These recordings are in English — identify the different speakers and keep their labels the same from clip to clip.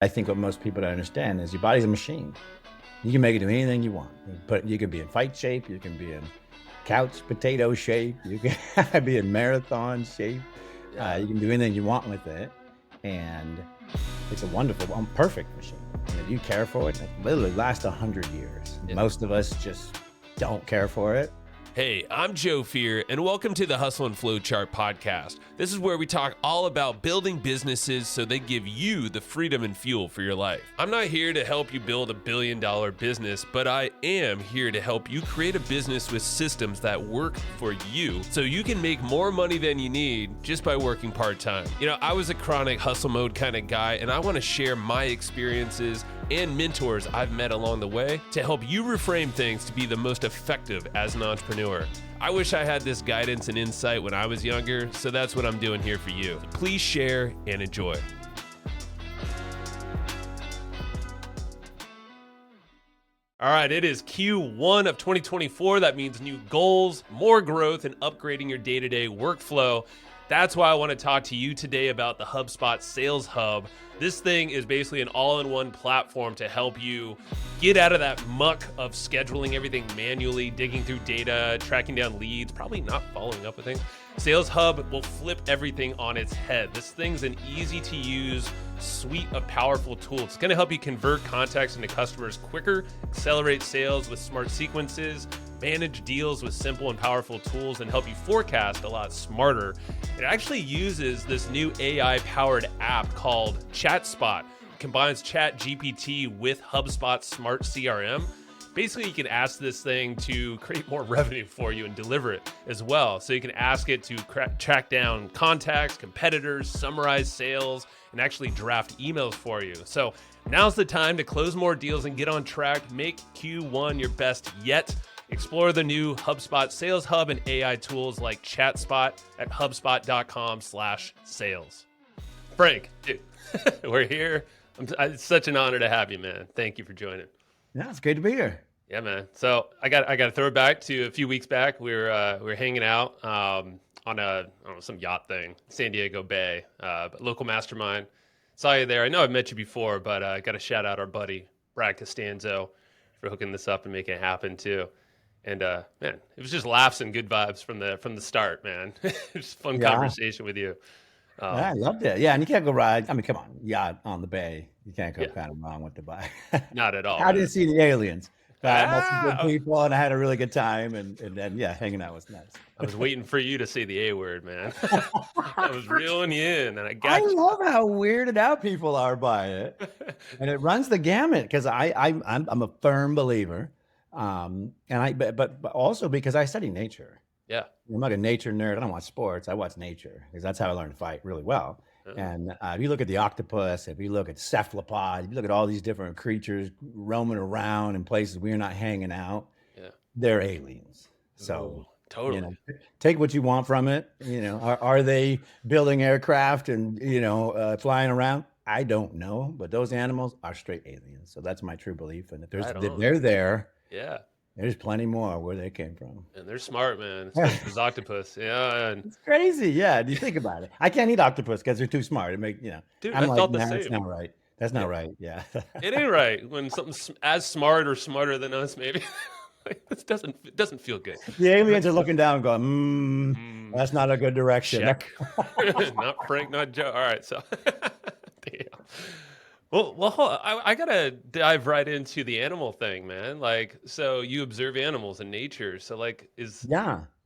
Speaker 1: I think what most people don't understand is your body's a machine. You can make it do anything you want. You can be in fight shape, you can be in couch potato shape, you can be in marathon shape.
Speaker 2: Yeah.
Speaker 1: You can do anything you want with it. And it's a wonderful, perfect machine. And if you care for it, it literally lasts 100 years.
Speaker 2: Yeah.
Speaker 1: Most of us just don't care for it.
Speaker 2: Hey, I'm Joe Fier, and welcome to the Hustle and Flowchart podcast. This is where we talk all about building businesses so they give you the freedom and fuel for your life. I'm not here to help you build $1 billion business, but I am here to help you create a business with systems that work for you so you can make more money than you need just by working part-time. You know, I was a chronic hustle mode kind of guy, and I want to share my experiences and mentors I've met along the way to help you reframe things to be the most effective as an entrepreneur. I wish I had this guidance and insight when I was younger, so that's what I'm doing here for you. Please share and enjoy. All right, it is Q1 of 2024. That means new goals, more growth, and upgrading your day-to-day workflow. That's why I want to talk to you today about the HubSpot Sales Hub. This thing is basically an all-in-one platform to help you get out of that muck of scheduling everything manually, digging through data, tracking down leads, probably not following up with things. Sales Hub will flip everything on its head. This thing's an easy-to-use suite of powerful tools. It's going to help you convert contacts into customers quicker, accelerate sales with smart sequences, manage deals with simple and powerful tools, and help you forecast a lot smarter. It actually uses this new AI-powered app called ChatSpot. It combines ChatGPT with HubSpot's smart CRM. Basically, you can ask this thing to create more revenue for you and deliver it as well. So you can ask it to track down contacts, competitors, summarize sales, and actually draft emails for you. So now's the time to close more deals and get on track. Make Q1 your best yet. Explore the new HubSpot Sales Hub and AI tools like ChatSpot at HubSpot.com/sales. Frank, dude, we're here. It's such an honor to have you, man. Thank you for joining.
Speaker 1: Yeah, it's great to be here.
Speaker 2: Yeah, man. So I got to throw it back to a few weeks back. We were hanging out on some yacht thing, San Diego Bay, local mastermind. Saw you there. I know I've met you before, but I got to shout out our buddy Brad Costanzo for hooking this up and making it happen too. And man, it was just laughs and good vibes from the start, man. Just fun conversation with you.
Speaker 1: Yeah, I loved it. Yeah, and you can't go ride. I mean, come on, yacht on the bay. You can't go kind of wrong with the bay.
Speaker 2: Not at all.
Speaker 1: I didn't see the aliens. I met some good people, and I had a really good time. And then, yeah, hanging out was nice.
Speaker 2: I was waiting for you to say the A word, man. I was reeling you in, and
Speaker 1: I love how weirded out people are by it, and it runs the gamut because I'm a firm believer, but also because I study nature.
Speaker 2: Yeah.
Speaker 1: I'm like a nature nerd. I don't watch sports. I watch nature because that's how I learned to fight really well. And if you look at the octopus, if you look at cephalopods, if you look at all these different creatures roaming around in places we're not hanging out, they're aliens. So
Speaker 2: totally,
Speaker 1: take what you want from it. Are they building aircraft and flying around? I don't know, but those animals are straight aliens. So that's my true belief. And if they're there, there's plenty more where they came from.
Speaker 2: And they're smart, man. Especially this octopus. Yeah. And
Speaker 1: it's crazy. Yeah. Do you think about it? I can't eat octopus because they're too smart.
Speaker 2: Dude,
Speaker 1: I'm
Speaker 2: I felt the same.
Speaker 1: That's not right. That's not right. Yeah.
Speaker 2: It ain't right when something's as smart or smarter than us, maybe. This doesn't feel good.
Speaker 1: The aliens are looking down and going, that's not a good direction.
Speaker 2: Check. Not Frank, not Joe. All right. So, damn. Well, I gotta dive right into the animal thing, man. Like, so you observe animals in nature. So, like,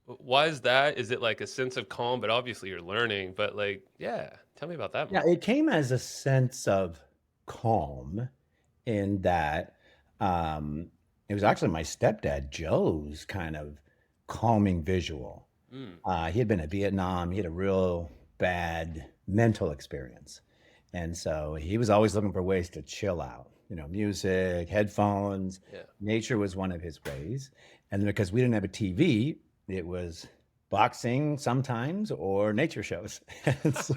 Speaker 2: why is that? Is it like a sense of calm? But obviously, you're learning. But tell me about that.
Speaker 1: Yeah, it came as a sense of calm, in that it was actually my stepdad Joe's kind of calming visual. He had been at Vietnam. He had a real bad mental experience. And so he was always looking for ways to chill out, music, headphones. Nature was one of his ways. And then because we didn't have a TV, it was boxing sometimes or nature shows. And so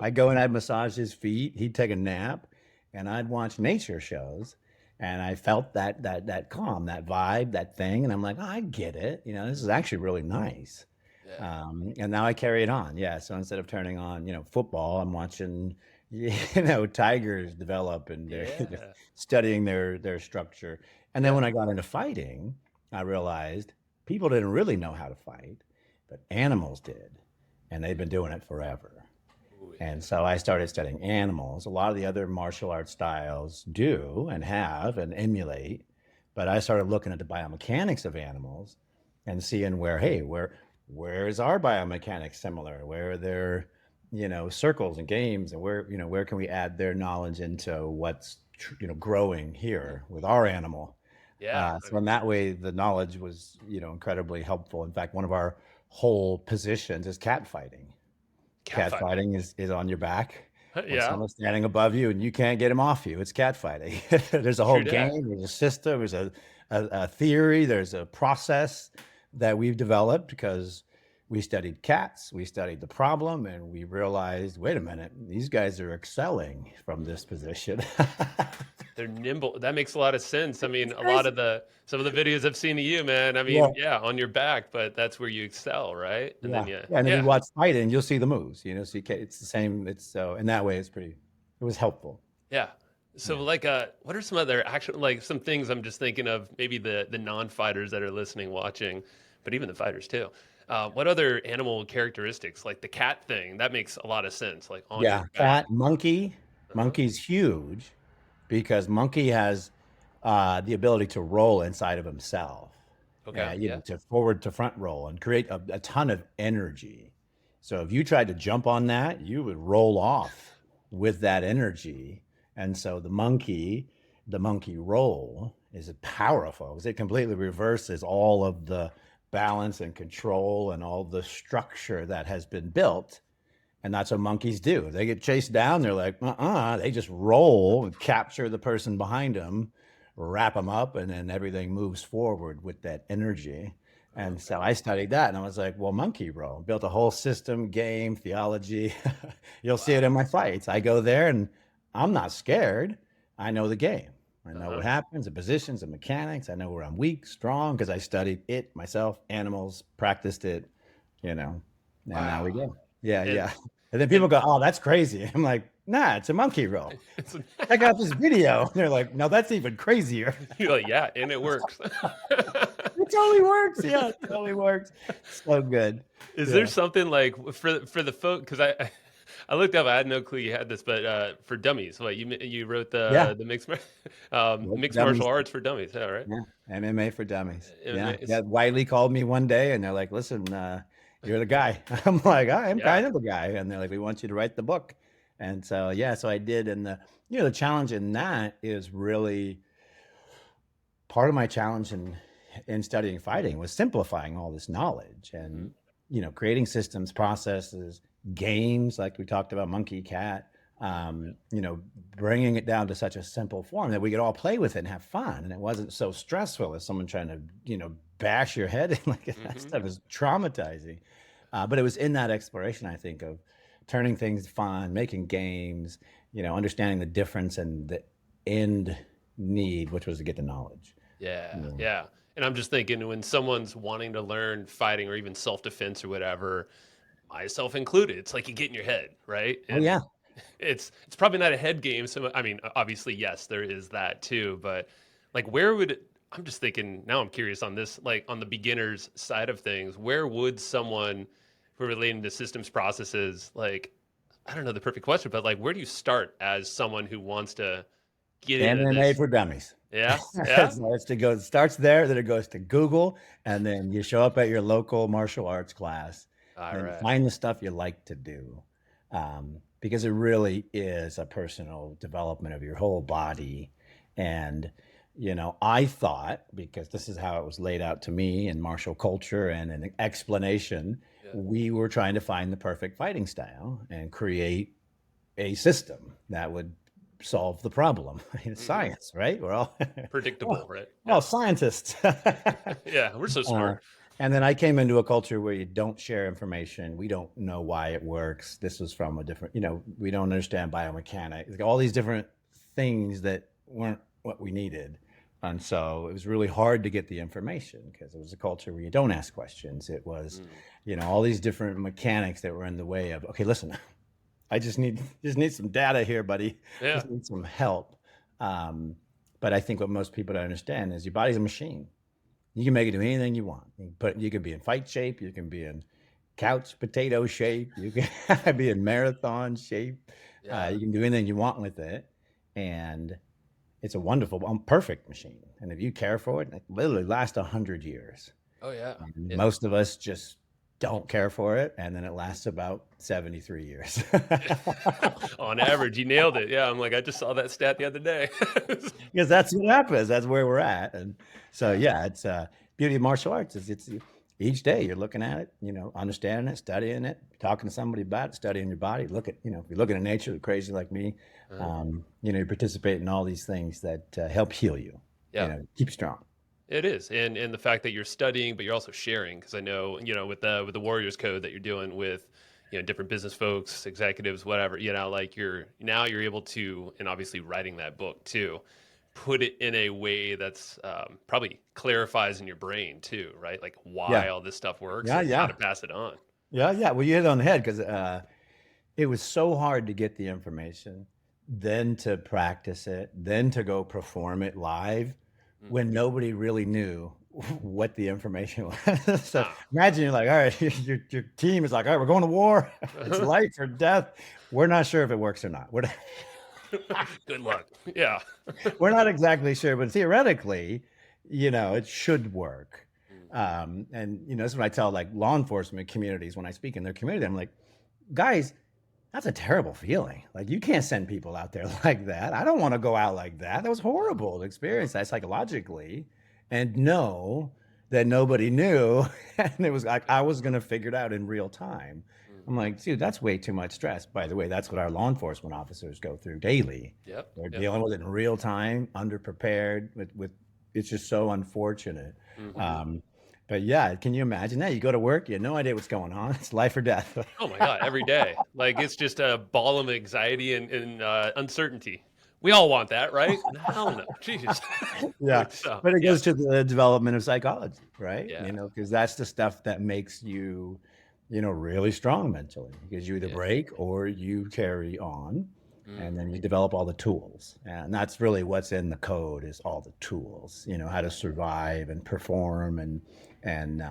Speaker 1: I'd go and I'd massage his feet. He'd take a nap and I'd watch nature shows. And I felt that calm, that vibe, that thing. And I'm like, I get it. This is actually really nice. And now I carry it on. Yeah. So instead of turning on, football, I'm watching tigers develop and they're
Speaker 2: Yeah.
Speaker 1: studying their structure. And then
Speaker 2: Yeah.
Speaker 1: when I got into fighting, I realized people didn't really know how to fight, but animals did. And they've been doing it forever.
Speaker 2: Ooh,
Speaker 1: And
Speaker 2: yeah.
Speaker 1: so I started studying animals. A lot of the other martial arts styles do and have and emulate, but I started looking at the biomechanics of animals and seeing where, hey, where is our biomechanics similar? Where are there, circles and games, and where can we add their knowledge into what's growing here with our animal?
Speaker 2: Yeah.
Speaker 1: So in that way, the knowledge was incredibly helpful. In fact, one of our whole positions is cat fighting. Cat
Speaker 2: Catfight.
Speaker 1: fighting is on your back when
Speaker 2: Yeah.
Speaker 1: someone's standing above you and you can't get him off you. It's cat fighting. There's a whole
Speaker 2: True that.
Speaker 1: game, there's a system, there's a theory, there's a process that we've developed because we studied cats, we studied the problem, and we realized, wait a minute, these guys are excelling from this position.
Speaker 2: They're nimble. That makes a lot of sense. I mean,
Speaker 1: It's
Speaker 2: a lot
Speaker 1: crazy.
Speaker 2: of some of the videos I've seen of you, man. I
Speaker 1: Yeah,
Speaker 2: mean, yeah, on your back, but that's where you excel, right? And then
Speaker 1: yeah, yeah. And if you
Speaker 2: yeah.
Speaker 1: watch fighting, you'll see the moves. So it's the same. It's so in that way, it was helpful.
Speaker 2: Yeah. So
Speaker 1: Yeah.
Speaker 2: like what are some other action like some things I'm just thinking of maybe the non-fighters that are listening, watching, but even the fighters too. What other animal characteristics like the cat thing? That makes a lot of sense, like on your
Speaker 1: Yeah,
Speaker 2: back.
Speaker 1: cat, monkey.
Speaker 2: Uh-huh.
Speaker 1: Monkey's huge because monkey has the ability to roll inside of himself,
Speaker 2: Okay. Yeah.
Speaker 1: to forward to front roll and create a ton of energy. So if you tried to jump on that, you would roll off with that energy. And so the monkey roll is powerful because it completely reverses all of the balance and control and all the structure that has been built, and that's what monkeys do. They get chased down. They're like, They just roll and capture the person behind them, wrap them up, and then everything moves forward with that energy. And
Speaker 2: Okay.
Speaker 1: so I studied that and I was like, well, monkey roll, built a whole system, game, theology. You'll see it
Speaker 2: Wow.
Speaker 1: in my fights. I go there and I'm not scared. I know the game. I know
Speaker 2: Uh-huh.
Speaker 1: what happens, the positions, the mechanics. I know where I'm weak, strong, because I studied it myself, animals, practiced it, you know, and now we
Speaker 2: Wow.
Speaker 1: go. Yeah,
Speaker 2: And
Speaker 1: yeah. And then people
Speaker 2: and
Speaker 1: go, "Oh, that's crazy." I'm like, "Nah, it's a monkey roll.
Speaker 2: it's
Speaker 1: Check out this video." And they're like, "No, that's even crazier."
Speaker 2: you're like, yeah, and it works.
Speaker 1: It totally works. Yeah, it totally works. So good.
Speaker 2: Is there
Speaker 1: Yeah.
Speaker 2: something like for the folk? Because I looked up, I had no clue you had this, but for dummies, what you wrote
Speaker 1: Yeah.
Speaker 2: the
Speaker 1: Nope,
Speaker 2: mixed martial
Speaker 1: dummies.
Speaker 2: arts for dummies, yeah, right?
Speaker 1: Yeah. MMA for dummies. Yeah.
Speaker 2: It's-
Speaker 1: Yeah. Wiley called me one day and they're like, "Listen, you're the guy." I'm like, "I am
Speaker 2: yeah,
Speaker 1: kind of the guy." And they're like, "We want you to write the book." And so, yeah, so I did. And the challenge in that is really part of my challenge in studying fighting was simplifying all this knowledge
Speaker 2: hmm
Speaker 1: and creating systems, processes, games like we talked about, monkey cat,
Speaker 2: yeah,
Speaker 1: bringing it down to such a simple form that we could all play with it and have fun, and it wasn't so stressful as someone trying to bash your head in. Like, that
Speaker 2: hmm
Speaker 1: stuff is traumatizing. But it was in that exploration, I think, of turning things fun, making games, understanding the difference and the end need, which was to get the knowledge.
Speaker 2: yeah,
Speaker 1: Yeah.
Speaker 2: yeah. And I'm just thinking when someone's wanting to learn fighting or even self defense or whatever, myself included, it's like you get in your head, right?
Speaker 1: Oh
Speaker 2: And
Speaker 1: yeah.
Speaker 2: it's probably not a head game. So I mean, obviously, yes, there is that too. But like, where would I'm just thinking now? I'm curious on this, like on the beginner's side of things. Where would someone who are relating to systems processes, like I don't know the perfect question, but like, where do you start as someone who wants to get into
Speaker 1: MMA
Speaker 2: this?
Speaker 1: for dummies.
Speaker 2: Yeah, yeah.
Speaker 1: It starts there, then it goes to Google, and then you show up at your local martial arts class,
Speaker 2: All
Speaker 1: and then
Speaker 2: right.
Speaker 1: find the stuff you like to do, because it really is a personal development of your whole body. And I thought, because this is how it was laid out to me in martial culture and an explanation,
Speaker 2: Yeah.
Speaker 1: we were trying to find the perfect fighting style and create a system that would solve the problem. It's
Speaker 2: hmm
Speaker 1: science, right? We're all
Speaker 2: Predictable, right?
Speaker 1: we're all
Speaker 2: Yeah.
Speaker 1: scientists.
Speaker 2: Yeah. We're so
Speaker 1: uh,
Speaker 2: smart.
Speaker 1: and then I came into a culture where you don't share information. We don't know why it works. This was from a different, we don't understand biomechanics, like all these different things that weren't what we needed. And so it was really hard to get the information because it was a culture where you don't ask questions. It was,
Speaker 2: Mm.
Speaker 1: all these different mechanics that were in the way of, okay, listen, I just need some data here, buddy.
Speaker 2: Yeah.
Speaker 1: Just need some help. Um, but I think what most people don't understand is your body's a machine. You can make it do anything you want. You can be in fight shape. You can be in couch potato shape. You can be in marathon shape.
Speaker 2: Yeah.
Speaker 1: You can do anything you want with it, and it's a wonderful, perfect machine. And if you care for it, it literally lasts 100 years.
Speaker 2: Oh yeah.
Speaker 1: And
Speaker 2: Yeah.
Speaker 1: most of us just don't care for it, and then it lasts about 73 years.
Speaker 2: On average, you nailed it. Yeah, I'm like, I just saw that stat the other day.
Speaker 1: Because that's what happens. That's where we're at. And so,
Speaker 2: Yeah.
Speaker 1: yeah, it's beauty of martial arts is it's each day you're looking at it, understanding it, studying it, talking to somebody about it, studying your body. If you're looking at nature, crazy like me,
Speaker 2: Uh,
Speaker 1: you participate in all these things that help heal you,
Speaker 2: yeah.
Speaker 1: keep strong.
Speaker 2: It is, and the fact that you're studying, but you're also sharing, because I know with the Warriors Code that you're doing with different business folks, executives, whatever. Like you're able to, and obviously writing that book too, put it in a way that's probably clarifies in your brain too, right? Like why
Speaker 1: Yeah.
Speaker 2: all this stuff works
Speaker 1: Yeah.
Speaker 2: and how
Speaker 1: Yeah.
Speaker 2: to pass it on.
Speaker 1: Yeah. Yeah. Well, you hit it on the head because it was so hard to get the information, then to practice it, then to go perform it live
Speaker 2: Mm.
Speaker 1: when nobody really knew what the information was. So
Speaker 2: Ah.
Speaker 1: imagine you're like, all right, your team is like, all right, we're going to war. It's life or death. We're not sure if it works or not.
Speaker 2: Good luck. Yeah.
Speaker 1: We're not exactly sure, but theoretically, it should work.
Speaker 2: Mm.
Speaker 1: And that's what I tell like law enforcement communities when I speak in their community. I'm like, guys, that's a terrible feeling. Like you can't send people out there like that. I don't want to go out like that. That was horrible to experience that psychologically and know that nobody knew. And it was like I was going to figure it out in real time. I'm like, dude, that's way too much stress. By the way, that's what our law enforcement officers go through daily.
Speaker 2: Yep.
Speaker 1: They're
Speaker 2: Yep.
Speaker 1: dealing with it in real time, underprepared with it's just so unfortunate.
Speaker 2: Mhm.
Speaker 1: But yeah, can you imagine that? You go to work, you have no idea what's going on. It's life or death.
Speaker 2: Oh my God, every day. Like it's just a ball of anxiety and uncertainty. We all want that, right? Hell no. Jeez.
Speaker 1: Yeah,
Speaker 2: So,
Speaker 1: but it
Speaker 2: yeah.
Speaker 1: goes to the development of psychology, right?
Speaker 2: Yeah.
Speaker 1: Because that's the stuff that makes you, really strong mentally. Because you either
Speaker 2: Yeah.
Speaker 1: break or you carry on,
Speaker 2: Mm.
Speaker 1: and then you develop all the tools. And that's really what's in the code is all the tools. How to survive and perform and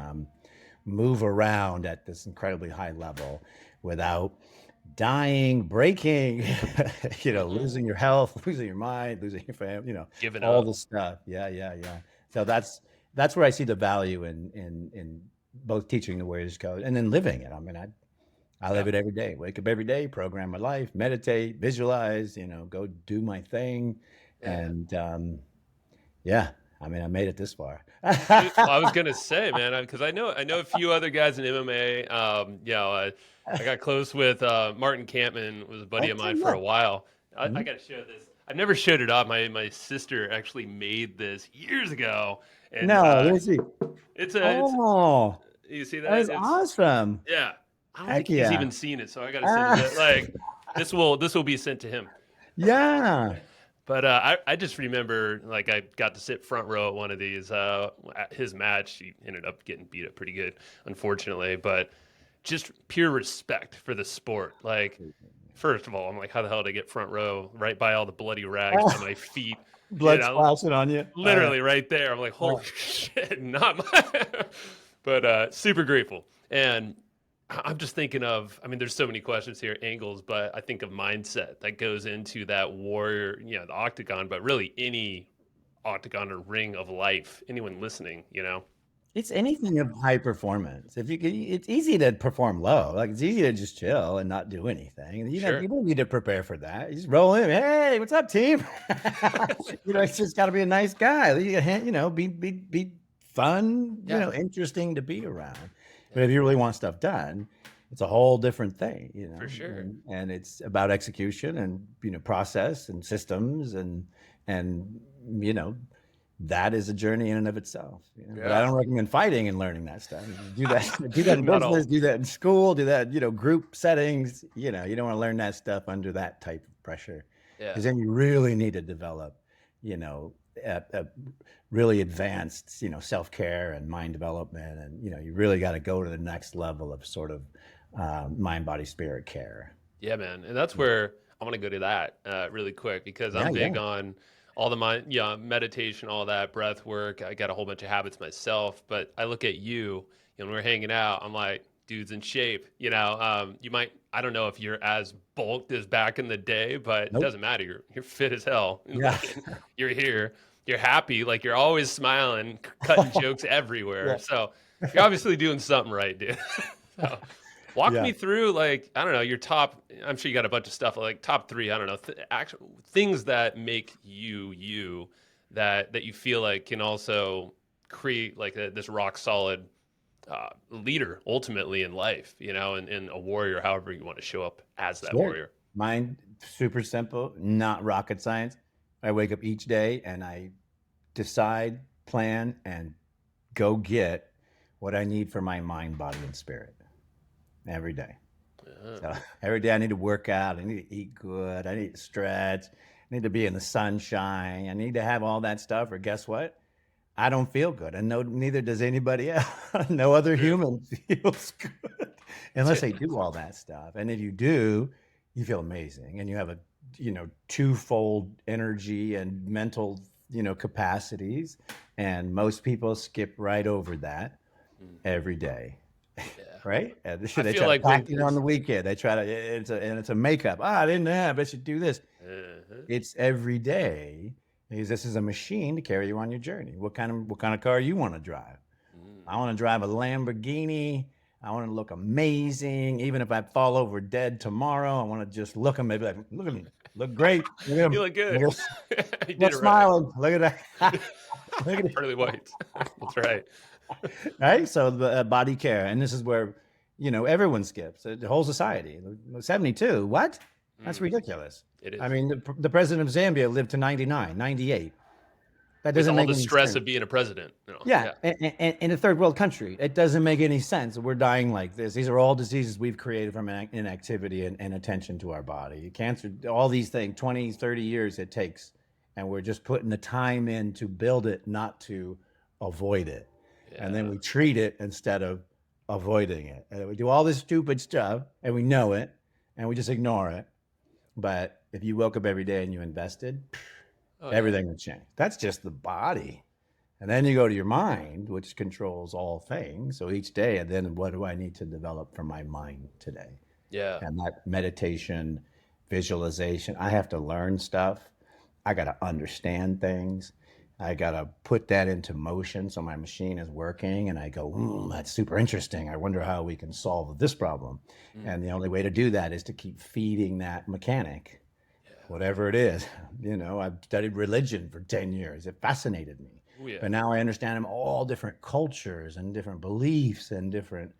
Speaker 1: move around at this incredibly high level without dying, breaking,
Speaker 2: Mhm.
Speaker 1: losing your health, losing your mind, losing your family,
Speaker 2: Giving
Speaker 1: all
Speaker 2: up.
Speaker 1: the stuff. Yeah, yeah, yeah. So that's where I see the value in both teaching the Warriors Code and then living it. I mean, I
Speaker 2: Yeah.
Speaker 1: live it every day. Wake up every day, program my life, meditate, visualize, go do my thing.
Speaker 2: Yeah.
Speaker 1: And yeah, I mean, I made it this far.
Speaker 2: Well, I was gonna say, man, because I know a few other guys in MMA. I got close with Martin Campman, was a buddy of
Speaker 1: Okay,
Speaker 2: mine for
Speaker 1: yeah.
Speaker 2: a while. I
Speaker 1: Mhm.
Speaker 2: got to show this. I've never showed it off. My sister actually made this years ago, and
Speaker 1: No, let me see.
Speaker 2: it's
Speaker 1: Oh,
Speaker 2: you see
Speaker 1: that
Speaker 2: that?
Speaker 1: is awesome.
Speaker 2: Yeah. I don't think
Speaker 1: Heck
Speaker 2: he's
Speaker 1: yeah.
Speaker 2: even seen it, so I got to send
Speaker 1: Ah,
Speaker 2: it. Like this will be sent to him.
Speaker 1: yeah.
Speaker 2: But I just remember like I got to sit front row at one of these at his match. He ended up getting beat up pretty good, unfortunately. But just pure respect for the sport. Like, first of all, I'm like, how the hell did I get front row right by all the bloody rags by my feet? You
Speaker 1: Blood
Speaker 2: know,
Speaker 1: splashing on you.
Speaker 2: literally right there. I'm like,
Speaker 1: Uh,
Speaker 2: holy shit, not my. But super grateful. And I'm just thinking of, I mean, there's so many questions here, angles, but I think of mindset that goes into that warrior, the octagon, but really any octagon or ring of life, anyone listening.
Speaker 1: it's anything of high performance. If you can, it's easy to perform low. Like it's easy to just chill and not do anything. You
Speaker 2: Sure.
Speaker 1: don't need to prepare for that. You just roll in. Hey, what's up, team? It's just got to be a nice guy. Be fun.
Speaker 2: Yeah.
Speaker 1: Interesting to be around. But
Speaker 2: Yeah,
Speaker 1: if you really want stuff done, it's a whole different thing.
Speaker 2: for sure.
Speaker 1: And it's about execution and process and systems and you know that is a journey in and of itself. But I
Speaker 2: Yeah.
Speaker 1: don't recommend fighting and learning that stuff. Do that, do that in
Speaker 2: Not all.
Speaker 1: business, do that in school, do that, group settings. You don't want to learn that stuff under that type of pressure
Speaker 2: Yeah.
Speaker 1: because then you really need to develop, you know, a really advanced, self-care and mind development. And, you really got to go to the next level of sort of mind, body, spirit care.
Speaker 2: Yeah, man. And that's where I want to go to that really quick because
Speaker 1: Yeah,
Speaker 2: I'm
Speaker 1: yeah,
Speaker 2: big on all the mind, meditation, all that breath work. I got a whole bunch of habits myself, but I look at you, when we're hanging out, I'm like, dude's in shape. You might, I don't know if you're as bulked as back in the day, but it
Speaker 1: nope,
Speaker 2: doesn't matter. You're fit as hell.
Speaker 1: yeah,
Speaker 2: Like, you're here, you're happy, like you're always smiling, cutting jokes everywhere.
Speaker 1: yeah,
Speaker 2: So you're obviously doing something right, dude. So walk
Speaker 1: yeah.
Speaker 2: me through, like, I don't know, your top, I'm sure you got a bunch of stuff, like top three, I don't know, actual things that make you you that you feel like can also create like this rock solid leader ultimately in life, and a warrior, however you want to show up as that
Speaker 1: Sure.
Speaker 2: warrior.
Speaker 1: Mine, super simple, not rocket science. I wake up each day and I decide, plan, and go get what I need for my mind, body, and spirit every day.
Speaker 2: Uh,
Speaker 1: So every day I need to work out. I need to eat good. I need to stretch. I need to be in the sunshine. I need to have all that stuff. Or guess what? I don't feel good. And no, neither does anybody else. No other
Speaker 2: True.
Speaker 1: human feels good unless they do all that stuff. And if you do, you feel amazing and you have a, twofold energy and mental, capacities. And most people skip right over that
Speaker 2: Mm,
Speaker 1: every day.
Speaker 2: yeah.
Speaker 1: Right? And
Speaker 2: I
Speaker 1: they
Speaker 2: feel
Speaker 1: try to
Speaker 2: like when,
Speaker 1: pack it on the weekend. They try to, it's a makeup. I didn't have, I should do this.
Speaker 2: uh
Speaker 1: It's every day because this is a machine to carry you on your journey. What kind of car you want to drive? I
Speaker 2: mm.
Speaker 1: want to drive a Lamborghini. I want to look amazing. Even if I fall over dead tomorrow, I want to just look at me, like, look at me, look great. Look at
Speaker 2: You
Speaker 1: him.
Speaker 2: look good.
Speaker 1: Look at,
Speaker 2: You did
Speaker 1: look
Speaker 2: it right.
Speaker 1: smiling. Look at that. Look at it.
Speaker 2: Pearly whites. That's right.
Speaker 1: Right? So the body care, and this is where everyone skips. The whole society. 72. What? That's
Speaker 2: Mm,
Speaker 1: ridiculous.
Speaker 2: it
Speaker 1: I
Speaker 2: is.
Speaker 1: mean, the president of Zambia lived to 99, 98. That
Speaker 2: With
Speaker 1: doesn't
Speaker 2: all
Speaker 1: make
Speaker 2: the
Speaker 1: any
Speaker 2: stress
Speaker 1: sense.
Speaker 2: of being a president.
Speaker 1: Yeah,
Speaker 2: Yeah.
Speaker 1: in a third world country, it doesn't make any sense. We're dying like this. These are all diseases we've created from inactivity and attention to our body. Cancer, all these things, 20, 30 years it takes. And we're just putting the time in to build it, not to avoid it. And then
Speaker 2: Yeah.
Speaker 1: we treat it instead of avoiding it. And we do all this stupid stuff and we know it and we just ignore it. But if you woke up every day and you invested,
Speaker 2: Oh yeah.
Speaker 1: everything would change. That's just the body. And then you go to your mind, which controls all things. So each day, and then what do I need to develop for my mind today?
Speaker 2: Yeah.
Speaker 1: And that meditation, visualization, I have to learn stuff. I got to understand things. I got to put that into motion so my machine is working. And I go, that's super interesting. I wonder how we can solve this problem.
Speaker 2: Mm,
Speaker 1: And the only way to do that is to keep feeding that mechanic,
Speaker 2: yeah.
Speaker 1: whatever it is. I've studied religion for 10 years. It fascinated me.
Speaker 2: Oh yeah.
Speaker 1: But now I understand them all different cultures and different beliefs and different,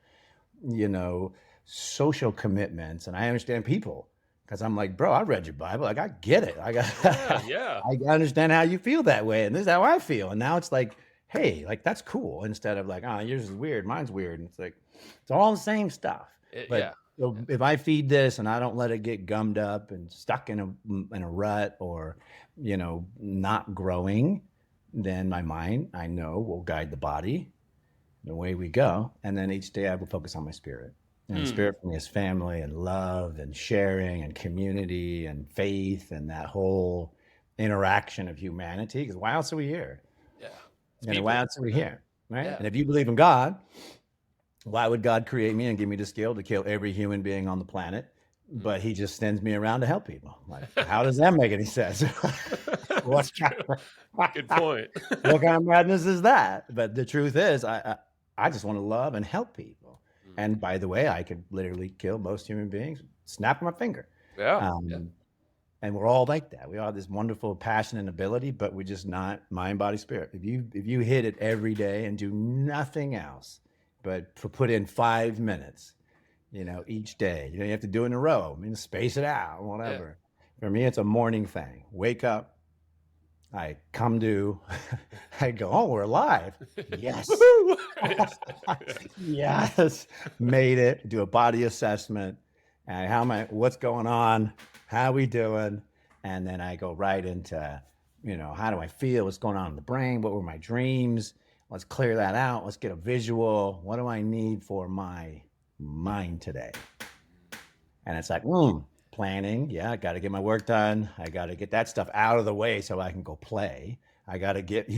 Speaker 1: you know, social commitments. And I understand people because I'm like, bro, I read your Bible. Like, I get it. I got,
Speaker 2: Yeah. Yeah.
Speaker 1: I understand how you feel that way. And this is how I feel. And now it's like, hey, like, that's cool. Instead of like, oh, yours is weird. Mine's weird. And it's like, it's all the same stuff. But
Speaker 2: Yeah.
Speaker 1: so
Speaker 2: Yeah.
Speaker 1: if I feed this and I don't let it get gummed up and stuck in a rut or, not growing, then my mind, I know, will guide the body the way we go. And then each day I will focus on my spirit. And the
Speaker 2: Mm,
Speaker 1: spirit for me is family and love and sharing and community and faith and that whole interaction of humanity. Because why else are we here?
Speaker 2: yeah. It's
Speaker 1: Why
Speaker 2: people.
Speaker 1: else are we here? Right?
Speaker 2: Yeah.
Speaker 1: And if you believe in God, why would God create me and give me the skill to kill every human being on the planet?
Speaker 2: Mm.
Speaker 1: But he just sends me around to help people. Like, how does that make any sense?
Speaker 2: That's
Speaker 1: what,
Speaker 2: true. Good point.
Speaker 1: what kind of madness is that? But the truth is, I just want to love and help people.
Speaker 2: Mm.
Speaker 1: And by the way, I could literally kill most human beings, snap my finger.
Speaker 2: Yeah. Yeah.
Speaker 1: Um, and we're all like that. We all have this wonderful passion and ability, but we're just not mind, body, spirit. If you hit it every day and do nothing else, but put in 5 minutes, each day. You have to do it in a row. I mean, space it out,
Speaker 2: Yeah.
Speaker 1: whatever. For me, it's a morning thing. Wake up, I come to, I go, oh, we're alive. Yes.
Speaker 2: Woohoo! Yeah. Yeah.
Speaker 1: Yes. Made it. Do a body assessment. And what's going on? How we doing? And then I go right into, how do I feel? What's going on in the brain? What were my dreams? Let's clear that out. Let's get a visual. What do I need for my mind today? And it's like, planning. Yeah, I got to get my work done. I got to get that stuff out of the way so I can go play. I got to get,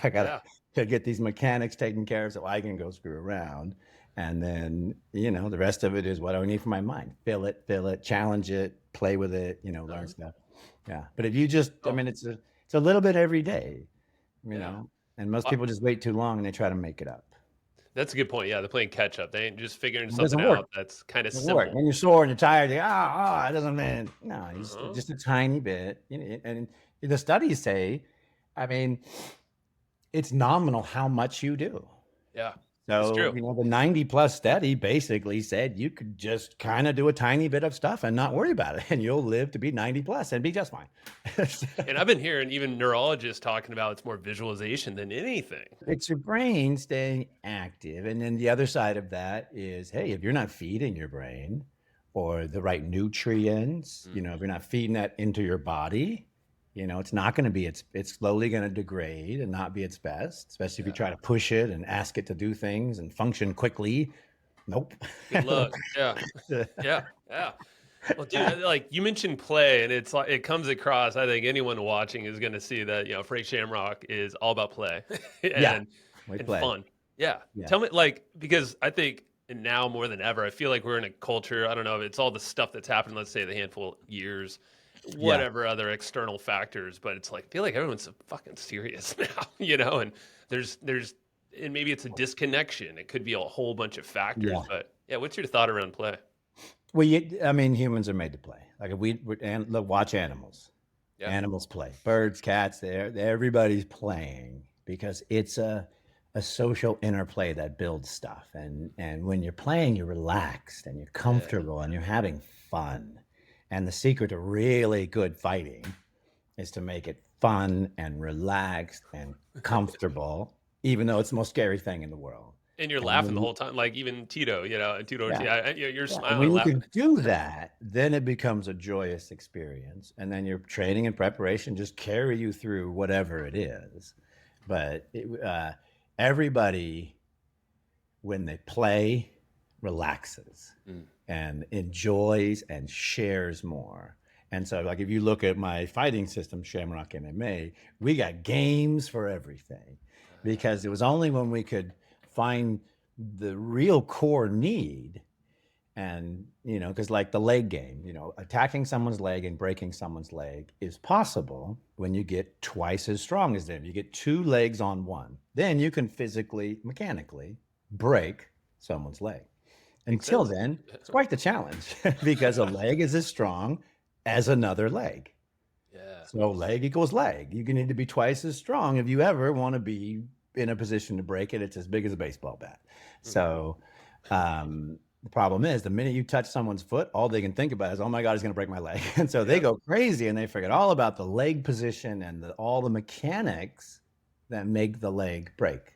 Speaker 1: I got
Speaker 2: Yeah.
Speaker 1: to get these mechanics taken care of so I can go screw around. And then, the rest of it is what I need for my mind. Fill it, challenge it, play with it, learn
Speaker 2: Uh-huh.
Speaker 1: stuff. Yeah. But if you just, I
Speaker 2: Oh,
Speaker 1: mean, it's a little bit every day,
Speaker 2: yeah.
Speaker 1: and most
Speaker 2: Uh,
Speaker 1: people just wait too long and they try to make it up.
Speaker 2: That's a good point. Yeah, they're playing catch up. They ain't just figuring
Speaker 1: It
Speaker 2: something
Speaker 1: doesn't work.
Speaker 2: out that's kind of
Speaker 1: It doesn't work.
Speaker 2: simple.
Speaker 1: When you're sore and you're tired, it doesn't mean, no,
Speaker 2: Uh-huh.
Speaker 1: just a tiny bit. And the studies say, I mean, it's nominal how much you do.
Speaker 2: Yeah, it's
Speaker 1: So,
Speaker 2: true.
Speaker 1: the 90 plus study basically said you could just kind of do a tiny bit of stuff and not worry about it, and you'll live to be 90 plus and be just fine.
Speaker 2: And I've been hearing even neurologists talking about it's more visualization than anything.
Speaker 1: It's your brain staying active. And then the other side of that is, hey, if you're not feeding your brain or the right nutrients,
Speaker 2: Mm,
Speaker 1: if you're not feeding that into your body, it's not going to be, it's slowly going to degrade and not be its best, especially if you
Speaker 2: yeah.
Speaker 1: try to push it and ask it to do things and function quickly. Nope.
Speaker 2: Good luck. Yeah. Yeah. Yeah. Well, dude, like you mentioned play, and it's like it comes across. I think anyone watching is going to see that Frank Shamrock is all about play
Speaker 1: Yeah,
Speaker 2: and
Speaker 1: we
Speaker 2: and
Speaker 1: play.
Speaker 2: fun. Yeah,
Speaker 1: Yeah.
Speaker 2: tell me, like, because I think now more than ever, I feel like we're in a culture. I don't know if it's all the stuff that's happened. Let's say the handful of years,
Speaker 1: Yeah.
Speaker 2: whatever other external factors, but it's like I feel like everyone's so fucking serious now, and there's and maybe it's a disconnection. It could be a whole bunch of factors,
Speaker 1: Yeah.
Speaker 2: but yeah, what's your thought around play?
Speaker 1: Well, I mean, humans are made to play. Like if and look, watch animals.
Speaker 2: Yeah.
Speaker 1: Animals play. Birds, cats, everybody's playing because it's a social interplay that builds stuff. And when you're playing, you're relaxed and you're
Speaker 2: Yeah.
Speaker 1: comfortable and you're having fun. And the secret to really good fighting is to make it fun and relaxed and comfortable, even though it's the most scary thing in the world.
Speaker 2: And you're
Speaker 1: And
Speaker 2: laughing
Speaker 1: when
Speaker 2: the
Speaker 1: you,
Speaker 2: whole time, like even Tito, Tito,
Speaker 1: yeah,
Speaker 2: you're
Speaker 1: yeah, and
Speaker 2: smiling,
Speaker 1: when you
Speaker 2: laughing.
Speaker 1: can do that, then it becomes a joyous experience. And then your training and preparation just carry you through whatever it is. But everybody, when they play, relaxes
Speaker 2: Mm.
Speaker 1: and enjoys and shares more. And so, like, if you look at my fighting system, Shamrock MMA, we got games for everything because it was only when we could find the real core need and because like the leg game, attacking someone's leg and breaking someone's leg is possible when you get twice as strong as them. You get two legs on one, then you can physically, mechanically break someone's leg.
Speaker 2: Makes
Speaker 1: Until
Speaker 2: sense.
Speaker 1: then, it's quite the challenge because a leg is as strong as another leg.
Speaker 2: Yeah.
Speaker 1: So leg equals leg. You need to be twice as strong if you ever want to be in a position to break it. It's as big as a baseball bat.
Speaker 2: Mm.
Speaker 1: So the problem is the minute you touch someone's foot, all they can think about is, oh my God, he's going to break my leg. And so they
Speaker 2: Yep.
Speaker 1: go crazy and they forget all about the leg position and all the mechanics that make the leg break.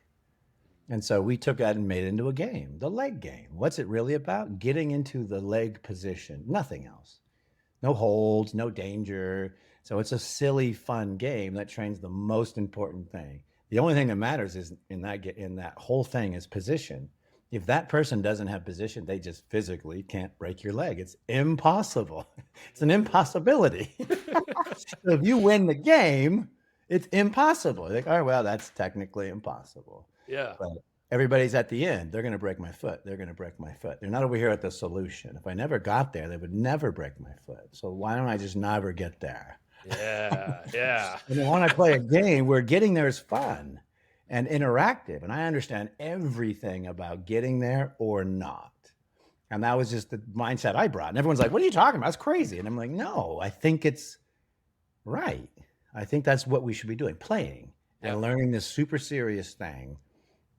Speaker 1: And so we took that and made it into a game, the leg game. What's it really about? Getting into the leg position, nothing else. No holds, no danger. So it's a silly, fun game that trains the most important thing. The only thing that matters is in that whole thing is position. If that person doesn't have position, they just physically can't break your leg. It's impossible. It's an impossibility. So if you win the game, it's impossible. Like, oh well, that's technically impossible.
Speaker 2: Yeah.
Speaker 1: But everybody's at the end. They're going to break my foot. They're going to break my foot. They're not over here at the solution. If I never got there, they would never break my foot. So why don't I just never get there?
Speaker 2: Yeah. Yeah.
Speaker 1: And then when I play a game where getting there is fun and interactive, and I understand everything about getting there or not. And that was just the mindset I brought. And everyone's like, what are you talking about? That's crazy. And I'm like, no, I think it's right. I think that's what we should be doing, playing
Speaker 2: Yeah.
Speaker 1: and learning this super serious thing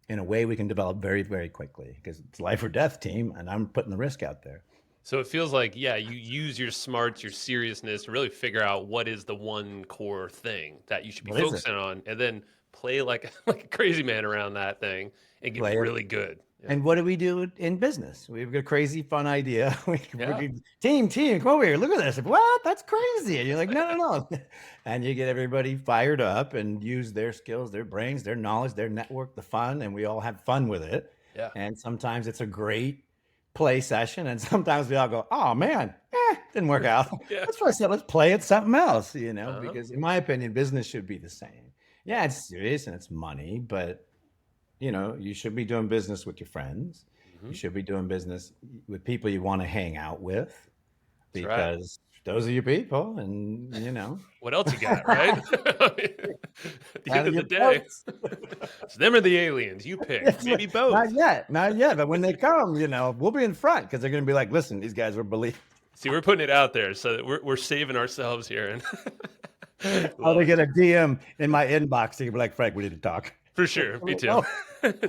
Speaker 1: in a way we can develop very, very quickly because it's life or death team, and I'm putting the risk out there.
Speaker 2: So it feels like, yeah, you use your smarts, your seriousness to really figure out what is the one core thing that you should be
Speaker 1: What is it?
Speaker 2: focusing on, and then play like like a crazy man around that thing and get
Speaker 1: Play it.
Speaker 2: really good. Yeah.
Speaker 1: And what do we do in business? We've got a crazy fun idea.
Speaker 2: Yeah.
Speaker 1: Team, come over here. Look at this. What? That's crazy. And you're like, no. And you get everybody fired up and use their skills, their brains, their knowledge, their network, the fun, and we all have fun with it.
Speaker 2: Yeah.
Speaker 1: And sometimes it's a great play session, and sometimes we all go, "Oh man, didn't work out."
Speaker 2: Yeah.
Speaker 1: That's why I said let's play at something else,
Speaker 2: Uh-huh.
Speaker 1: because in my opinion, business should be the same.
Speaker 2: Yeah.
Speaker 1: Yeah, it's serious and it's money, but you should be doing business with your friends. You
Speaker 2: Hmm.
Speaker 1: should be doing business with people you want to hang out with
Speaker 2: That's right.
Speaker 1: because those are your people, and
Speaker 2: What else you got, right? At the end
Speaker 1: and
Speaker 2: of the
Speaker 1: your
Speaker 2: day,
Speaker 1: folks.
Speaker 2: it's them or the aliens. You pick.
Speaker 1: Yes,
Speaker 2: Maybe both.
Speaker 1: not yet. But when they come, we'll be in front because they're going to be like, "Listen, these guys were believing."
Speaker 2: See, we're putting it out there so that we're saving ourselves here. And
Speaker 1: Oh,
Speaker 2: love
Speaker 1: they
Speaker 2: it.
Speaker 1: get a DM in my inbox. They can be like, "Frank, we need to talk."
Speaker 2: For sure. Me too.
Speaker 1: Oh,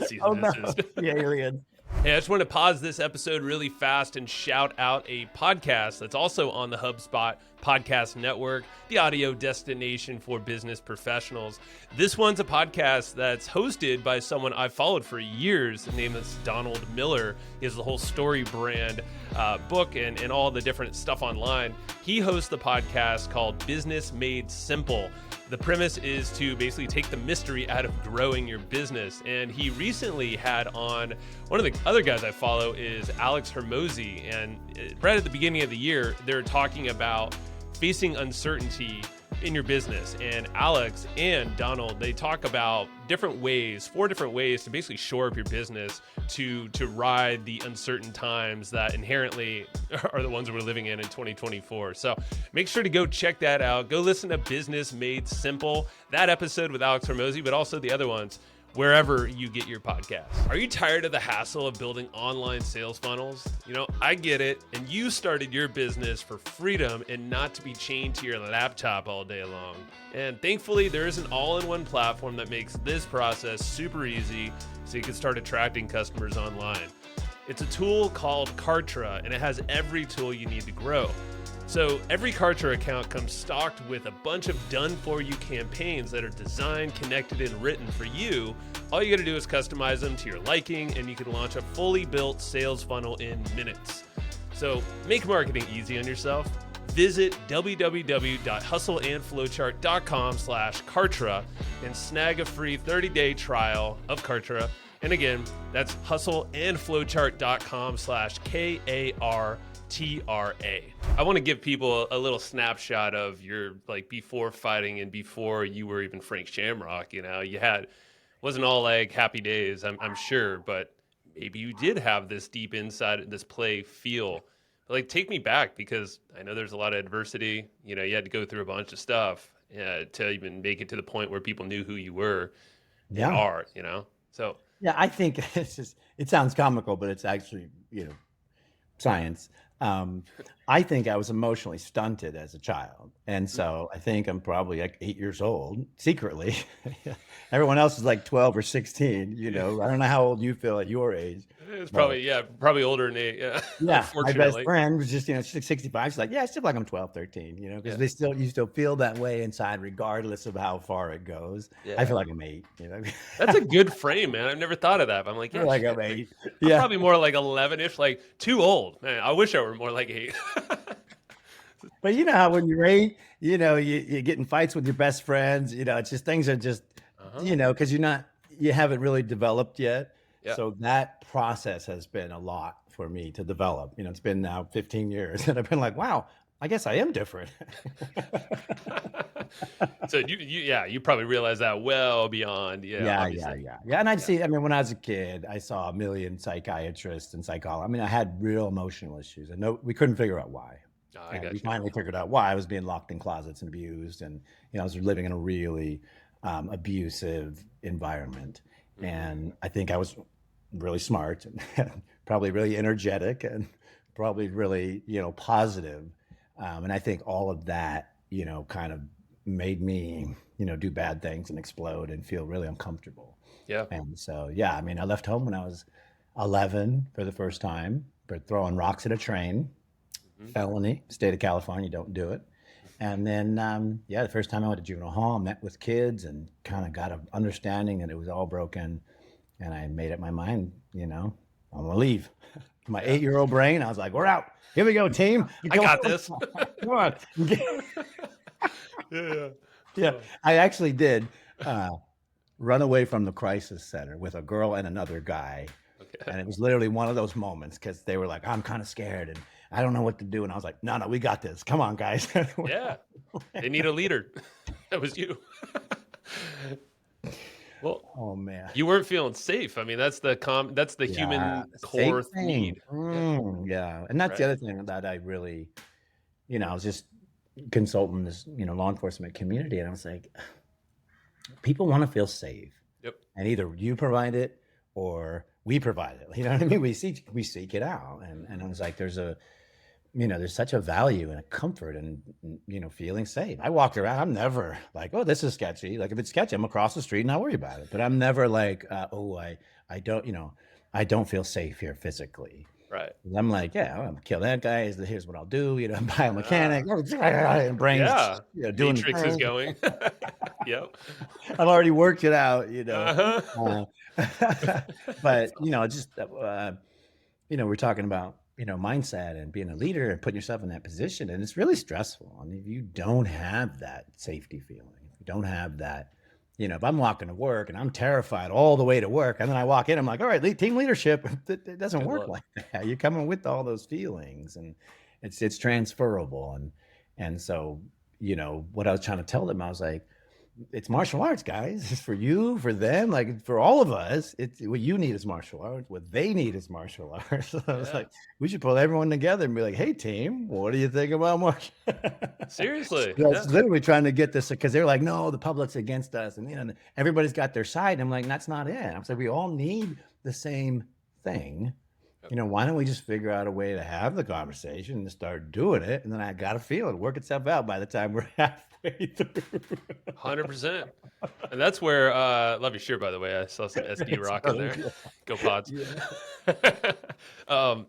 Speaker 2: Cease
Speaker 1: oh
Speaker 2: and
Speaker 1: no,
Speaker 2: desist.
Speaker 1: the alien.
Speaker 2: Hey, I just want to pause this episode really fast and shout out a podcast that's also on the HubSpot Podcast Network, the audio destination for business professionals. This one's a podcast that's hosted by someone I've followed for years. The name is Donald Miller. He has the whole Story brand book and all the different stuff online. He hosts the podcast called Business Made Simple. The premise is to basically take the mystery out of growing your business. And he recently had on, one of the other guys I follow is Alex Hermosi. And right at the beginning of the year, they're talking about facing uncertainty in your business. And Alex and Donald, they talk about different ways, 4 different ways to basically shore up your business to ride the uncertain times that inherently are the ones we're living in 2024. So make sure to go check that out. Go listen to Business Made Simple, that episode with Alex Hermosi, but also the other ones, wherever you get your podcasts. Are you tired of the hassle of building online sales funnels? I get it. And you started your business for freedom and not to be chained to your laptop all day long. And thankfully, there is an all-in-one platform that makes this process super easy so you can start attracting customers online. It's a tool called Kartra, and it has every tool you need to grow. So every Kartra account comes stocked with a bunch of done-for-you campaigns that are designed, connected, and written for you. All you got to do is customize them to your liking, and you can launch a fully built sales funnel in minutes. So make marketing easy on yourself. Visit www.hustleandflowchart.com/Kartra and snag a free 30-day trial of Kartra. And again, that's hustleandflowchart.com/KARTRA. I want to give people a little snapshot of your before fighting and before you were even Frank Shamrock. You had wasn't all like happy days, I'm sure, but maybe you did have this deep inside this play feel. But take me back, because I know there's a lot of adversity. You had to go through a bunch of stuff to even make it to the point where people knew who you were and
Speaker 1: Yeah,
Speaker 2: are. So
Speaker 1: yeah. I think it sounds comical, but it's actually science. I think I was emotionally stunted as a child. And so I think I'm probably like 8 years old secretly. Everyone else is like 12 or 16, I don't know how old you feel at your age.
Speaker 2: it's
Speaker 1: But
Speaker 2: probably older than 8. Yeah,
Speaker 1: yeah, my best
Speaker 2: unfortunately.
Speaker 1: friend was just, she's 65. She's like, yeah, I still feel like I'm 12, 13, because you still feel that way inside, regardless of how far it goes. I
Speaker 2: Yeah.
Speaker 1: feel like I'm 8,
Speaker 2: That's a good frame, man. I've never thought of that. But I'm like,
Speaker 1: I
Speaker 2: yeah,
Speaker 1: feel like I'm
Speaker 2: shit.
Speaker 1: 8.
Speaker 2: I'm
Speaker 1: Yeah.
Speaker 2: probably more like 11-ish, too old. Man, I wish I were more like 8.
Speaker 1: But you know how when you're 8, you get in fights with your best friends, it's just things are just,
Speaker 2: Uh-huh.
Speaker 1: because you haven't really developed yet.
Speaker 2: Yeah.
Speaker 1: So that process has been a lot for me to develop. It's been now 15 years and I've been like, wow, I guess I am different.
Speaker 2: So you probably realize that well beyond, obviously.
Speaker 1: Yeah. And when I was a kid, I saw a million psychiatrists and psychologists. I had real emotional issues and we couldn't figure out why.
Speaker 2: Oh, I
Speaker 1: And
Speaker 2: got
Speaker 1: we
Speaker 2: you.
Speaker 1: finally figured out why. I was being locked in closets and abused, and I was living in a really abusive environment.
Speaker 2: Mhm.
Speaker 1: And I think I was really smart and probably really energetic and probably really positive. And I think all of that kind of made me do bad things and explode and feel really uncomfortable.
Speaker 2: Yeah.
Speaker 1: And so I left home when I was 11 for the first time for throwing rocks at a train.
Speaker 2: Mhm.
Speaker 1: Felony, state of California, don't do it. And then, the first time I went to juvenile hall, met with kids and kind of got an understanding that it was all broken. And I made up my mind, I'm going to leave. My 8-year-old brain, I was like, we're out. Here we go, team.
Speaker 2: I got this.
Speaker 1: Come on.
Speaker 2: Yeah.
Speaker 1: Yeah, I actually did run away from the crisis center with a girl and another guy
Speaker 2: Okay.
Speaker 1: And it was literally one of those moments because they were like, I'm kind of scared and I don't know what to do. And I was like, no, we got this. Come on, guys.
Speaker 2: Yeah. They need a leader. That was you. Well,
Speaker 1: Oh man.
Speaker 2: you weren't feeling safe. I mean, that's the
Speaker 1: Yeah.
Speaker 2: human
Speaker 1: Safe
Speaker 2: core
Speaker 1: thing.
Speaker 2: need. Yeah.
Speaker 1: Yeah. And that's the
Speaker 2: Right.
Speaker 1: other thing that I really, I was just consulting this, law enforcement community. And I was like, people want to feel safe.
Speaker 2: Yep.
Speaker 1: And either you provide it or we provide it. You know what I mean? We seek it out. And I was like, there's such a value and a comfort and feeling safe. I walked around. I'm never like, oh, this is sketchy. Like if it's sketchy, I'm across the street and I worry about it. But I'm never like, I don't, I don't feel safe here physically.
Speaker 2: Right.
Speaker 1: I'm like, yeah, I'm gonna kill that guy. Here's what I'll do. Buy a
Speaker 2: Ah,
Speaker 1: mechanic. And brains,
Speaker 2: yeah.
Speaker 1: doing the
Speaker 2: Matrix is
Speaker 1: thing.
Speaker 2: going. Yep.
Speaker 1: I've already worked it out.
Speaker 2: Uh-huh.
Speaker 1: Uh,
Speaker 2: That's
Speaker 1: but
Speaker 2: awesome.
Speaker 1: we're talking about mindset and being a leader and putting yourself in that position, and it's really stressful. I mean, if you don't have that safety feeling, if you don't have that, if I'm walking to work and I'm terrified all the way to work, and then I walk in, I'm like, all right, team leadership. It doesn't
Speaker 2: Good
Speaker 1: work
Speaker 2: luck.
Speaker 1: like that. You're coming with all those feelings, and it's transferable, and so what I was trying to tell them, I was like, it's martial arts, guys. It's for you, for them, like for all of us. It's what you need is martial arts. What they need is martial arts. So I was
Speaker 2: Yeah.
Speaker 1: like, we should pull everyone together and be like, hey, team, what do you think about martial?
Speaker 2: Seriously.
Speaker 1: That's
Speaker 2: Yeah.
Speaker 1: literally trying to get this because they're like, no, the public's against us, and everybody's got their side. And I'm like, that's not it. I'm saying we all need the same thing.
Speaker 2: Yep.
Speaker 1: Why don't we just figure out a way to have the conversation and start doing it? And then I got to feel it work itself out by the time we're halfway through.
Speaker 2: 100%. And that's where love your shirt, by the way. I saw some SD
Speaker 1: It's
Speaker 2: rock in
Speaker 1: really
Speaker 2: there.
Speaker 1: good.
Speaker 2: Go Pods.
Speaker 1: Yeah.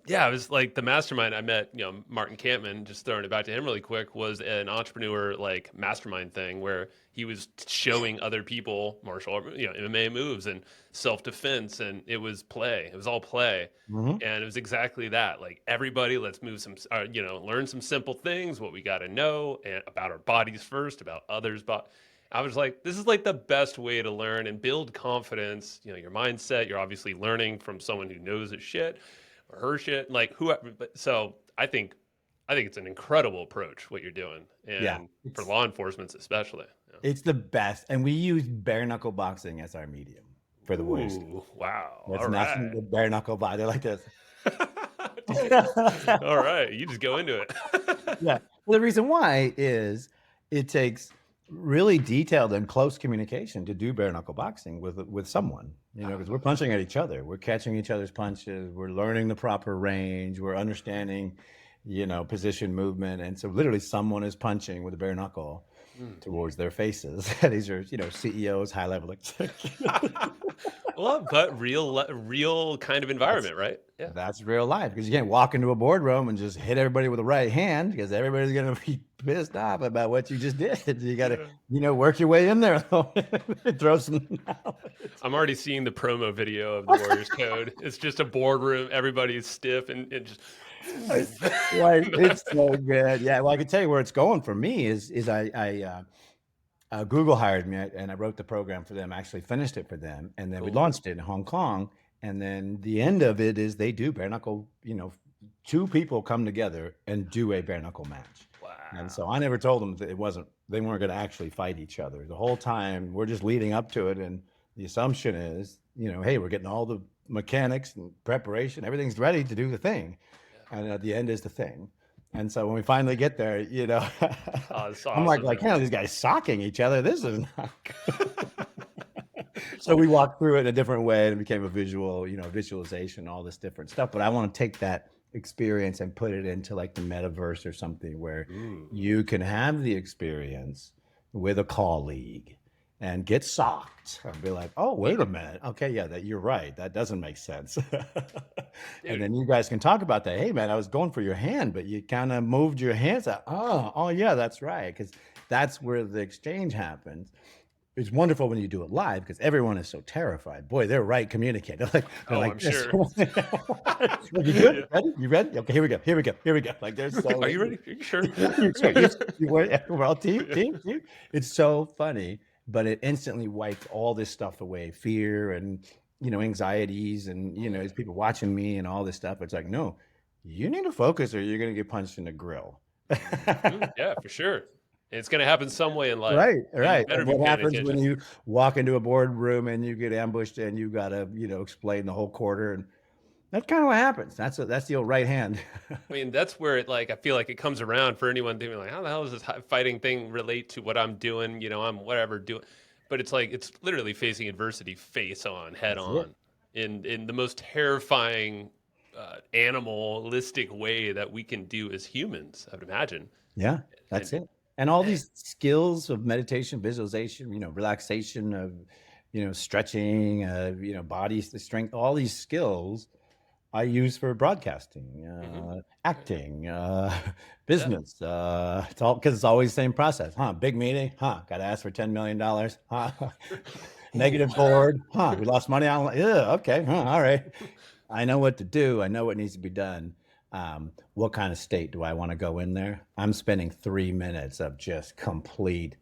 Speaker 2: Yeah, it was like the mastermind I met, Martin Campman, just throwing it back to him really quick, was an entrepreneur like mastermind thing where he was showing other people martial art, MMA moves and self-defense, and it was play. It was all play.
Speaker 1: Mhm.
Speaker 2: And it was exactly that. Like everybody, let's move some, learn some simple things, what we got to know and about our bodies first, about others. But I was like, this is like the best way to learn and build confidence. Your mindset. You're obviously learning from someone who knows his shit or her shit. Like who? But so I think it's an incredible approach what you're doing,
Speaker 1: Yeah.
Speaker 2: and for law enforcement especially.
Speaker 1: It's the best. And we use bare knuckle boxing as our medium for the Warriors.
Speaker 2: Ooh, wow!
Speaker 1: That's
Speaker 2: All
Speaker 1: nothing
Speaker 2: right.
Speaker 1: but bare knuckle boxing. They're like this.
Speaker 2: Dude. All right, you just go into it.
Speaker 1: Yeah. Well, the reason why is it takes really detailed and close communication to do bare knuckle boxing with someone, because we're punching at each other. We're catching each other's punches. We're learning the proper range. We're understanding, position movement. And so literally someone is punching with a bare knuckle towards their faces. These are, CEOs, high level executives.
Speaker 2: Well, but real kind of
Speaker 1: That's
Speaker 2: environment, right? Yeah.
Speaker 1: That's real life because you can't walk into a boardroom and just hit everybody with the right hand because everybody's gonna be pissed off about what you just did. You got to, work your way in there, throw some knowledge.
Speaker 2: I'm already seeing the promo video of the Warriors Code. It's just a boardroom, everybody's stiff and just
Speaker 1: Like it's so good. Yeah, well, I can tell you where it's going for me is Google hired me and I wrote the program for them. I actually finished it for them, and then we
Speaker 2: cool.
Speaker 1: launched it in Hong Kong. And then the end of it is they do bare knuckle. Two people come together and do a bare knuckle match.
Speaker 2: Wow.
Speaker 1: And so I never told them that they weren't going to actually fight each other. The whole time we're just leading up to it, and the assumption is, hey, we're getting all the mechanics and preparation, everything's ready to do the thing, and at the end is the thing. And so when we finally get there,
Speaker 2: Oh, it's
Speaker 1: I'm
Speaker 2: awesome,
Speaker 1: like,
Speaker 2: man.
Speaker 1: these guys socking each other. This is not good. So we walked through it in a different way, and it became a visualization, all this different stuff. But I want to take that experience and put it into like the metaverse or something where
Speaker 2: Ooh.
Speaker 1: you can have the experience with a colleague and get socked and be like, oh, wait a minute. Okay, yeah, you're right. That doesn't make sense. And then you guys can talk about that. Hey, man, I was going for your hand, but you kind of moved your hands out. Oh, yeah, that's right. Because that's where the exchange happens. It's wonderful when you do it live because everyone is so terrified. Boy, they're right communicating. They're
Speaker 2: Oh,
Speaker 1: like
Speaker 2: I'm
Speaker 1: this.
Speaker 2: sure.
Speaker 1: Like, you good? Ready? You ready? Okay, here we go. Like they're so.
Speaker 2: Are you ready? Are you sure?
Speaker 1: We're all team. It's so funny, but it instantly wiped all this stuff away, fear and anxieties and, there's people watching me and all this stuff. It's like, no, you need to focus or you're going to get punched in the grill.
Speaker 2: Yeah, for sure. It's going to happen some way in life.
Speaker 1: Right,
Speaker 2: So you
Speaker 1: right.
Speaker 2: better
Speaker 1: And
Speaker 2: be
Speaker 1: what
Speaker 2: paying
Speaker 1: happens when
Speaker 2: attention.
Speaker 1: you walk into a boardroom and you get ambushed and you got to, explain the whole quarter? And that's kind of what happens. That's the old right hand.
Speaker 2: I mean, that's where it I feel like it comes around for anyone doing how the hell does this fighting thing relate to what I'm doing? I'm whatever doing, but it's it's literally facing adversity face on, head
Speaker 1: That's it.
Speaker 2: on, in the most terrifying, animalistic way that we can do as humans, I would imagine.
Speaker 1: Yeah,
Speaker 2: And
Speaker 1: that's it. And all
Speaker 2: dang,
Speaker 1: these skills of meditation, visualization, relaxation, of, stretching, body strength, all these skills I use for broadcasting,
Speaker 2: hmm
Speaker 1: acting,
Speaker 2: yeah,
Speaker 1: business. It's all because it's always the same process, huh? Big meeting, huh? Got to ask for $10 million, huh?
Speaker 2: ooh,
Speaker 1: Negative board, huh? We lost money on, yeah, okay, huh? All right. I know what to do. I know what needs to be done. What kind of state do I want to go in there? I'm spending 3 minutes of just complete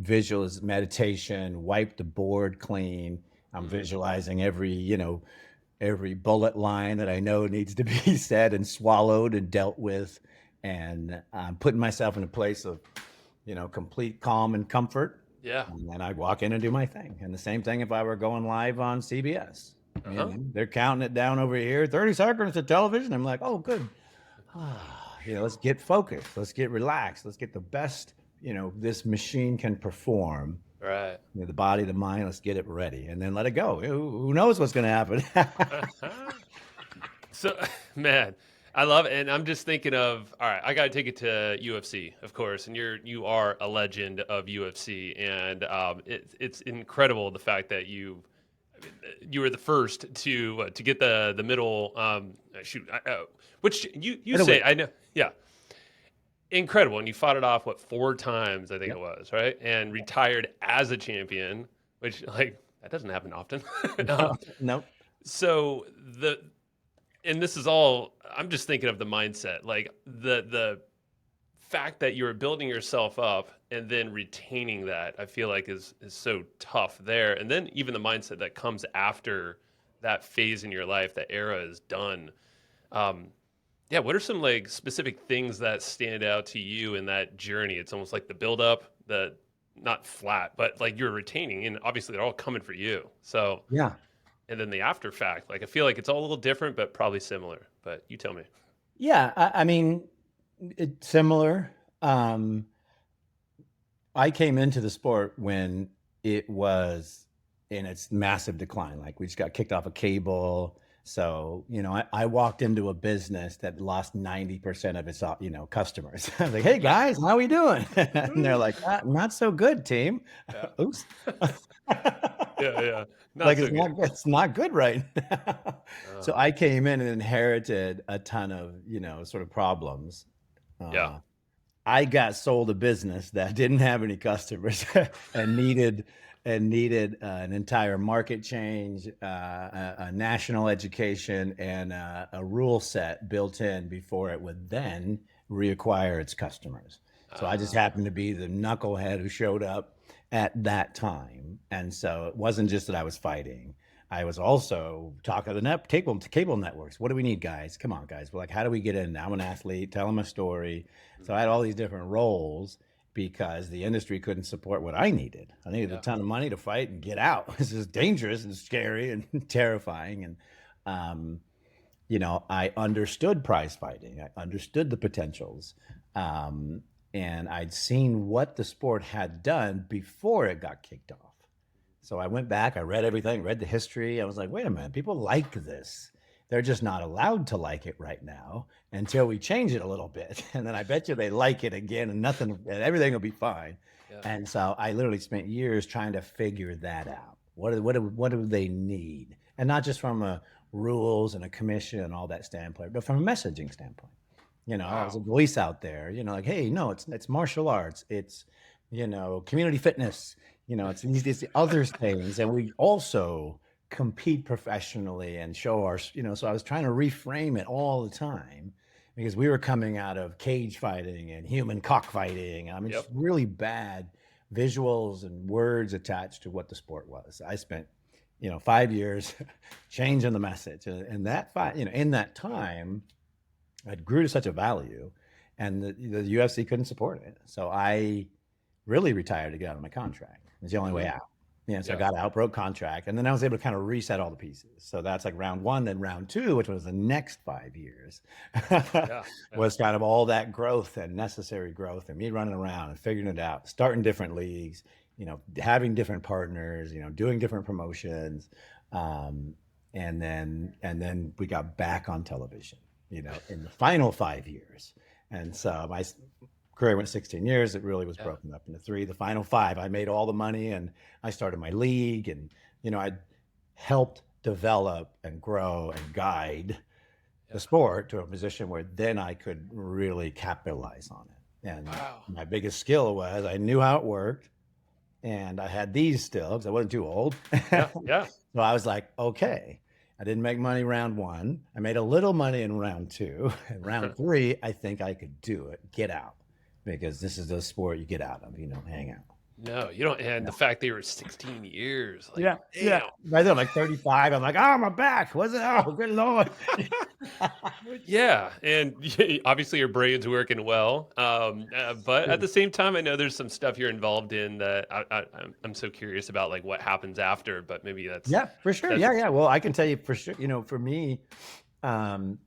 Speaker 1: visuals, meditation, wipe the board clean. I'm
Speaker 2: mm,
Speaker 1: visualizing every bullet line that I know needs to be said and swallowed and dealt with, and I'm putting myself in a place of, complete calm and comfort.
Speaker 2: yeah,
Speaker 1: And then I walk in and do my thing. And the same thing if I were going live on CBS.
Speaker 2: uh-huh.
Speaker 1: They're counting it down over here, 30 seconds to television. I'm like, oh, good. Let's get focused. Let's get relaxed. Let's get the best, this machine can perform.
Speaker 2: Right.
Speaker 1: The body, the mind, let's get it ready and then let it go. Who knows what's going to happen?
Speaker 2: So, man, I love it, and I'm just thinking of, all right, I got to take it to UFC, of course, and you are a legend of UFC, and it's incredible the fact that you were the first to get the middle shoot, which you say
Speaker 1: Middleweight.
Speaker 2: I know, yeah, incredible, and you fought it off 4 times I think it
Speaker 1: Yep.
Speaker 2: was, right, and retired as a champion, which that doesn't happen often.
Speaker 1: No, no.
Speaker 2: So the and this is all I'm just thinking of the mindset, like the fact that you're building yourself up and then retaining that, I feel like is so tough there. And then even the mindset that comes after that phase in your life, that era is done. Um, yeah, what are some specific things that stand out to you in that journey? It's almost like the build up, the not flat, but you're retaining, and obviously they're all coming for you. So
Speaker 1: Yeah.
Speaker 2: and then the after fact, I feel like it's all a little different, but probably similar. But you tell me.
Speaker 1: Yeah. I mean, it's similar. Um, I came into the sport when it was in its massive decline. Like we just got kicked off a cable. So, I walked into a business that lost 90% of its, customers. I was like, hey guys, how we doing? And they're like, not so good, team.
Speaker 2: Yeah,
Speaker 1: Oops.
Speaker 2: yeah, yeah. Not
Speaker 1: Like
Speaker 2: so good.
Speaker 1: it's not good right now. So
Speaker 2: Uh-huh.
Speaker 1: I came in and inherited a ton of, sort of problems.
Speaker 2: Yeah.
Speaker 1: Uh, I got sold a business that didn't have any customers and needed an entire market change, a national education, and a rule set built in before it would then reacquire its customers. So I just
Speaker 2: Ah,
Speaker 1: happened to be the knucklehead who showed up at that time, and so it wasn't just that I was fighting. I was also talking to the cable networks. What do we need, guys? Come on, guys. We're like, how do we get in? I'm an athlete. Tell them a story. So I had all
Speaker 2: mhm.
Speaker 1: these different roles because the industry couldn't support what I needed. I needed a
Speaker 2: Yeah.
Speaker 1: ton of money to fight and get out. This is dangerous and scary and terrifying. And, um, I understood prize fighting. I understood the potentials. Um, and I'd seen what the sport had done before it got kicked off. So I went back, I read everything, read the history. I was like, wait a minute, people like this. They're just not allowed to like it right now until we change it a little bit. And then I bet you they like it again and everything will be fine.
Speaker 2: Yeah.
Speaker 1: And so I literally spent years trying to figure that out. What do they need? And not just from a rules and a commission and all that standpoint, but from a messaging standpoint. As a
Speaker 2: Wow.
Speaker 1: voice out there, like, hey, no, it's martial arts, it's community fitness, it's these other things, and we also compete professionally and show our, So I was trying to reframe it all the time because we were coming out of cage fighting and human cockfighting. I mean, just
Speaker 2: Yep.
Speaker 1: really bad visuals and words attached to what the sport was. I spent 5 years, changing the message. And that in that time, it grew to such a value, and the UFC couldn't support it. So I really retired to get out of my contract. It was the only way
Speaker 2: Mhm.
Speaker 1: out. Yeah, so I
Speaker 2: Yeah.
Speaker 1: got out, broke contract, and then I was able to kind of reset all the pieces. So that's like round one. Then round two, which was the next 5 years,
Speaker 2: Yeah. Yeah.
Speaker 1: was kind of all that growth and necessary growth, and me running around and figuring it out, starting different leagues, having different partners, doing different promotions, um, and then we got back on television, in the final 5 years, and so my career went 16 years. It really was
Speaker 2: Yeah.
Speaker 1: broken up into three. The final five, I made all the money, and I started my league, and I helped develop and grow and guide the
Speaker 2: Yeah.
Speaker 1: sport to a position where then I could really capitalize on it. And
Speaker 2: Wow.
Speaker 1: my biggest skill was I knew how it worked, and I had these still because I wasn't too old.
Speaker 2: Yeah. Yeah.
Speaker 1: So I was like, okay. I didn't make money round one. I made a little money in round two. And round three, I think I could do it, get out, because this is the sport you get out of, hang out.
Speaker 2: No, you don't. And the fact they were 16 years, like,
Speaker 1: Yeah, yeah.
Speaker 2: damn.
Speaker 1: By then I'm like 35. I'm like, oh, my back. What's it? Oh, good Lord.
Speaker 2: Yeah, and obviously your brain's working well, but at the same time, I know there's some stuff you're involved in that I'm so curious about, like what happens after. But maybe
Speaker 1: Yeah, for sure.
Speaker 2: that's
Speaker 1: Yeah, yeah. Well, I can tell you for sure, for me, um,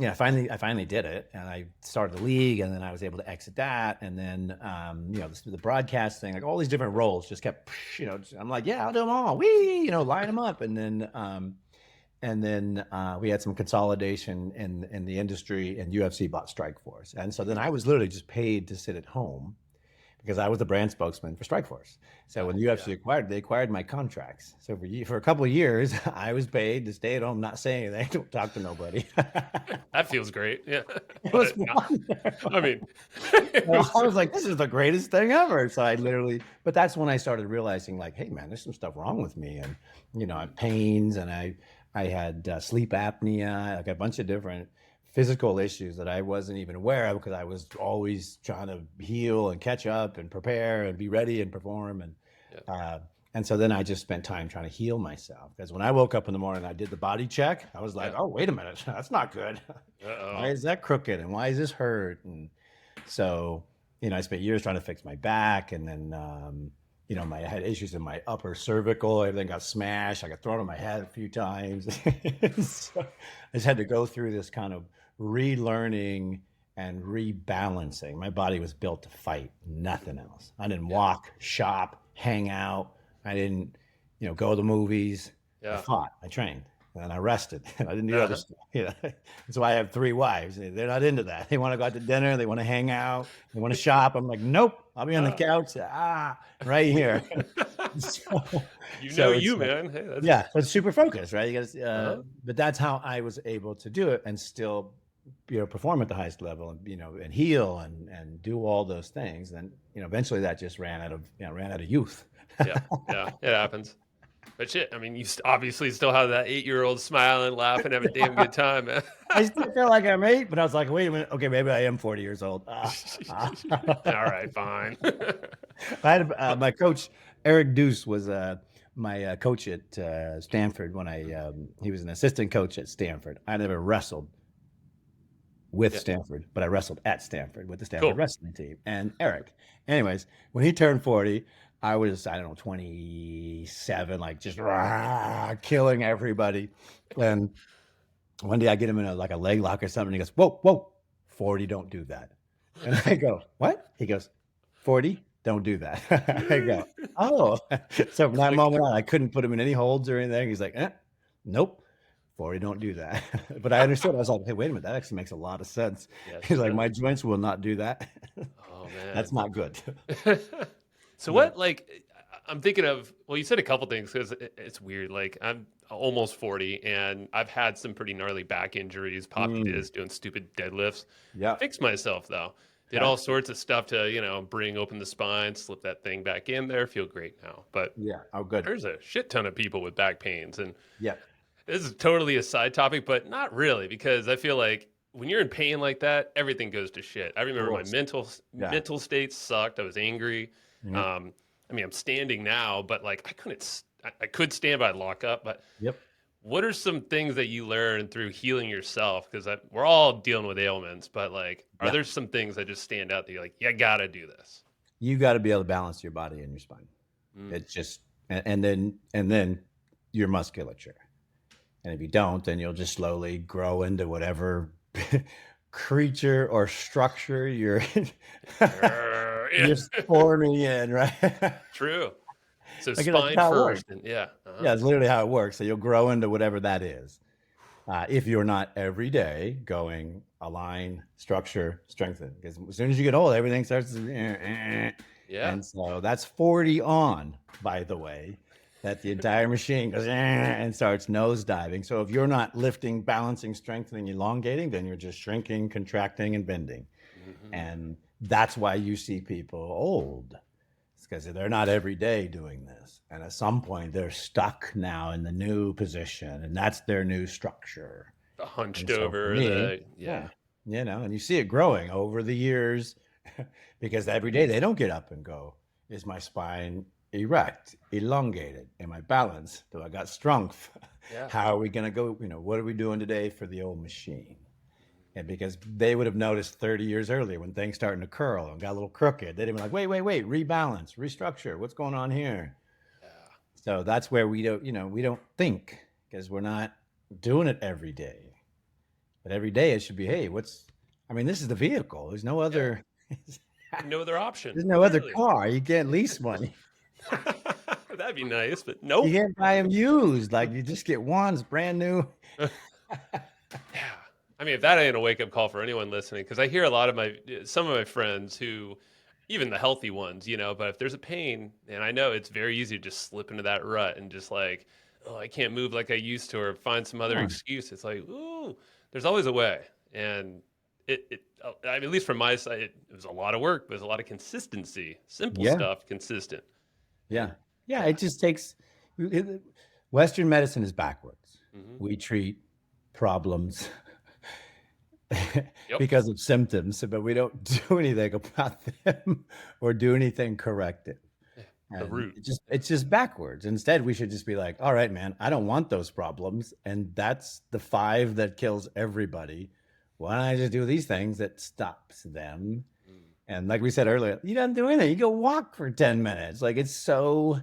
Speaker 1: I finally did it, and I started the league, and then I was able to exit that, and then the broadcasting, like all these different roles, just kept, I'm like, yeah, I'll do them all. Line them up, and then we had some consolidation in the industry, and UFC bought Strikeforce, and so then I was literally just paid to sit at home because I was the brand spokesman for Strikeforce. So when
Speaker 2: yeah,
Speaker 1: UFC they acquired my contracts. So for a couple of years, I was paid to stay at home, not say anything, don't talk to nobody.
Speaker 2: that feels great. Yeah,
Speaker 1: It was
Speaker 2: but no,
Speaker 1: wonderful.
Speaker 2: I mean, it
Speaker 1: Well,
Speaker 2: was
Speaker 1: I was like, this is the greatest thing ever. So I literally, but that's when I started realizing, like, hey, man, there's some stuff wrong with me, and I had pains, and I had sleep apnea, like a bunch of different physical issues that I wasn't even aware of because I was always trying to heal and catch up and prepare and be ready and perform,
Speaker 2: yeah.
Speaker 1: uh, and so then I just spent time trying to heal myself, because when I woke up in the morning, I did the body check. I was like,
Speaker 2: Yeah.
Speaker 1: oh, wait a minute, that's not good. Why
Speaker 2: Uh-oh.
Speaker 1: is that crooked, and why is this hurt? And so, I spent years trying to fix my back, and then, I had issues in my upper cervical. Everything got smashed. I got thrown on my head a few times. So I just had to go through this kind of relearning and rebalancing. My body was built to fight, nothing else. I didn't walk, shop, hang out. I didn't, go to the movies. I
Speaker 2: Yeah.
Speaker 1: fought, I trained, and I rested. I didn't do other
Speaker 2: Uh-huh.
Speaker 1: stuff. That's why I have three wives. They're not into that. They want to go out to dinner. They want to hang out. They want to shop. I'm like, nope. I'll be on the
Speaker 2: Ah.
Speaker 1: couch. Right here. So,
Speaker 2: You know
Speaker 1: so it's
Speaker 2: you, man. Hey, that's
Speaker 1: yeah, it's super focused, right? You got to,
Speaker 2: uh-huh.
Speaker 1: but that's how I was able to do it and still, perform at the highest level, and and heal and do all those things. And eventually that just ran out of youth.
Speaker 2: Yeah, yeah, it happens. But shit, I mean, you obviously still have that 8-year-old smiling, laughing, having a damn good time, man.
Speaker 1: I still feel like I'm eight, but I was like, wait a minute. Okay, maybe I am 40 years old.
Speaker 2: All right, fine.
Speaker 1: I had my coach Eric Deuce was my coach at Stanford when he was an assistant coach at Stanford. I never wrestled with
Speaker 2: Yeah,
Speaker 1: Stanford, but I wrestled at Stanford with the Stanford
Speaker 2: cool.
Speaker 1: wrestling team. And Eric, anyways, when he turned 40, I was, I don't know, 27, like just killing everybody. And one day I get him in a leg lock or something. And he goes, whoa, whoa, 40, don't do that. And I go, what? He goes, 40, don't do that. I go, oh. So from that
Speaker 2: Click.
Speaker 1: moment on, I couldn't put him in any holds or anything. He's like, nope. 40, don't do that. But I understood. I was like, hey, wait a minute. That actually makes a lot of sense.
Speaker 2: Yes,
Speaker 1: He's
Speaker 2: it
Speaker 1: like,
Speaker 2: does.
Speaker 1: my joints will not do that.
Speaker 2: Oh
Speaker 1: That's
Speaker 2: man.
Speaker 1: not good.
Speaker 2: So
Speaker 1: Yeah.
Speaker 2: what, like, I'm thinking of, well, you said a couple things because it's weird. Like, I'm almost 40 and I've had some pretty gnarly back injuries, poppy
Speaker 1: Mm,
Speaker 2: disc, doing stupid deadlifts.
Speaker 1: yeah.
Speaker 2: Fixed myself though. Did
Speaker 1: Okay.
Speaker 2: all sorts of stuff to, bring open the spine, slip that thing back in there, feel great now. But
Speaker 1: Yeah. Oh, good.
Speaker 2: there's a shit ton of people with back pains. And
Speaker 1: Yeah.
Speaker 2: this is totally a side topic, but not really, because I feel like when you're in pain like that, everything goes to shit. I
Speaker 1: Of
Speaker 2: remember my
Speaker 1: course.
Speaker 2: mental
Speaker 1: Yeah.
Speaker 2: mental state sucked. I was angry.
Speaker 1: Yeah.
Speaker 2: I mean, I'm standing now, but like I couldn't. I could stand by lockup, but
Speaker 1: Yep.
Speaker 2: what are some things that you learned through healing yourself? Because we're all dealing with ailments, but like, are
Speaker 1: Yeah.
Speaker 2: there some things that just stand out that you're like, you gotta do this?
Speaker 1: You got to be able to balance your body and your spine.
Speaker 2: Mm.
Speaker 1: It's just, and then your musculature. And if you don't, then you'll just slowly grow into whatever creature or structure you're
Speaker 2: Yeah.
Speaker 1: forming in, right?
Speaker 2: True. So
Speaker 1: Like that's
Speaker 2: spine
Speaker 1: how it works.
Speaker 2: first, and yeah. Uh-huh.
Speaker 1: Yeah, it's literally how it works. So you'll grow into whatever that is. If you're not every day going align, structure, strengthen, because as soon as you get old, everything starts to,
Speaker 2: Yeah.
Speaker 1: and so that's 40 on, by the way, that the entire machine goes and starts nosediving. So if you're not lifting, balancing, strengthening, elongating, then you're just shrinking, contracting, and bending.
Speaker 2: Hmm.
Speaker 1: And that's why you see people old. It's because they're not every day doing this. And at some point, they're stuck now in the new position, and that's their new structure.
Speaker 2: The
Speaker 1: And
Speaker 2: hunched
Speaker 1: so for
Speaker 2: over,
Speaker 1: me,
Speaker 2: yeah.
Speaker 1: yeah, and you see it growing over the years because every day they don't get up and go, is my spine erect, elongated? Am I balanced? Do I got strength?
Speaker 2: Yeah.
Speaker 1: How are we going to go? What are we doing today for the old machine? And because they would have noticed 30 years earlier when things starting to curl and got a little crooked, they'd have been like, wait, rebalance, restructure. What's going on here?
Speaker 2: Yeah.
Speaker 1: So that's where we don't think because we're not doing it every day. But every day it should be, hey, this is the vehicle. There's no
Speaker 2: Yeah.
Speaker 1: other,
Speaker 2: No other option,
Speaker 1: there's no other
Speaker 2: literally.
Speaker 1: car. You can't lease one.
Speaker 2: That'd be nice, but
Speaker 1: You
Speaker 2: nope.
Speaker 1: can't buy them used. Like you just get ones brand new.
Speaker 2: Yeah. I mean, if that ain't a wake up call for anyone listening, because I hear a lot of some of my friends who, even the healthy ones, but if there's a pain, and I know it's very easy to just slip into that rut and just like, oh, I can't move like I used to, or find some other
Speaker 1: Huh.
Speaker 2: excuse. It's like, ooh, there's always a way. And I mean, at least from my side, it was a lot of work, but it was a lot of consistency, simple
Speaker 1: Yeah.
Speaker 2: stuff, consistent. And
Speaker 1: Yeah. Yeah.
Speaker 2: yeah.
Speaker 1: It just takes, Western medicine is backwards.
Speaker 2: Hmm.
Speaker 1: We treat problems
Speaker 2: Yep.
Speaker 1: because of symptoms, but we don't do anything about them or do anything corrective.
Speaker 2: Yeah. The
Speaker 1: And
Speaker 2: root.
Speaker 1: it's just backwards. Instead, we should just be like, all right, man, I don't want those problems. And that's the five that kills everybody. Why don't I just do these things that stops them?
Speaker 2: Mm.
Speaker 1: And like we said earlier, you don't do anything. You go walk for 10 minutes. Like it's so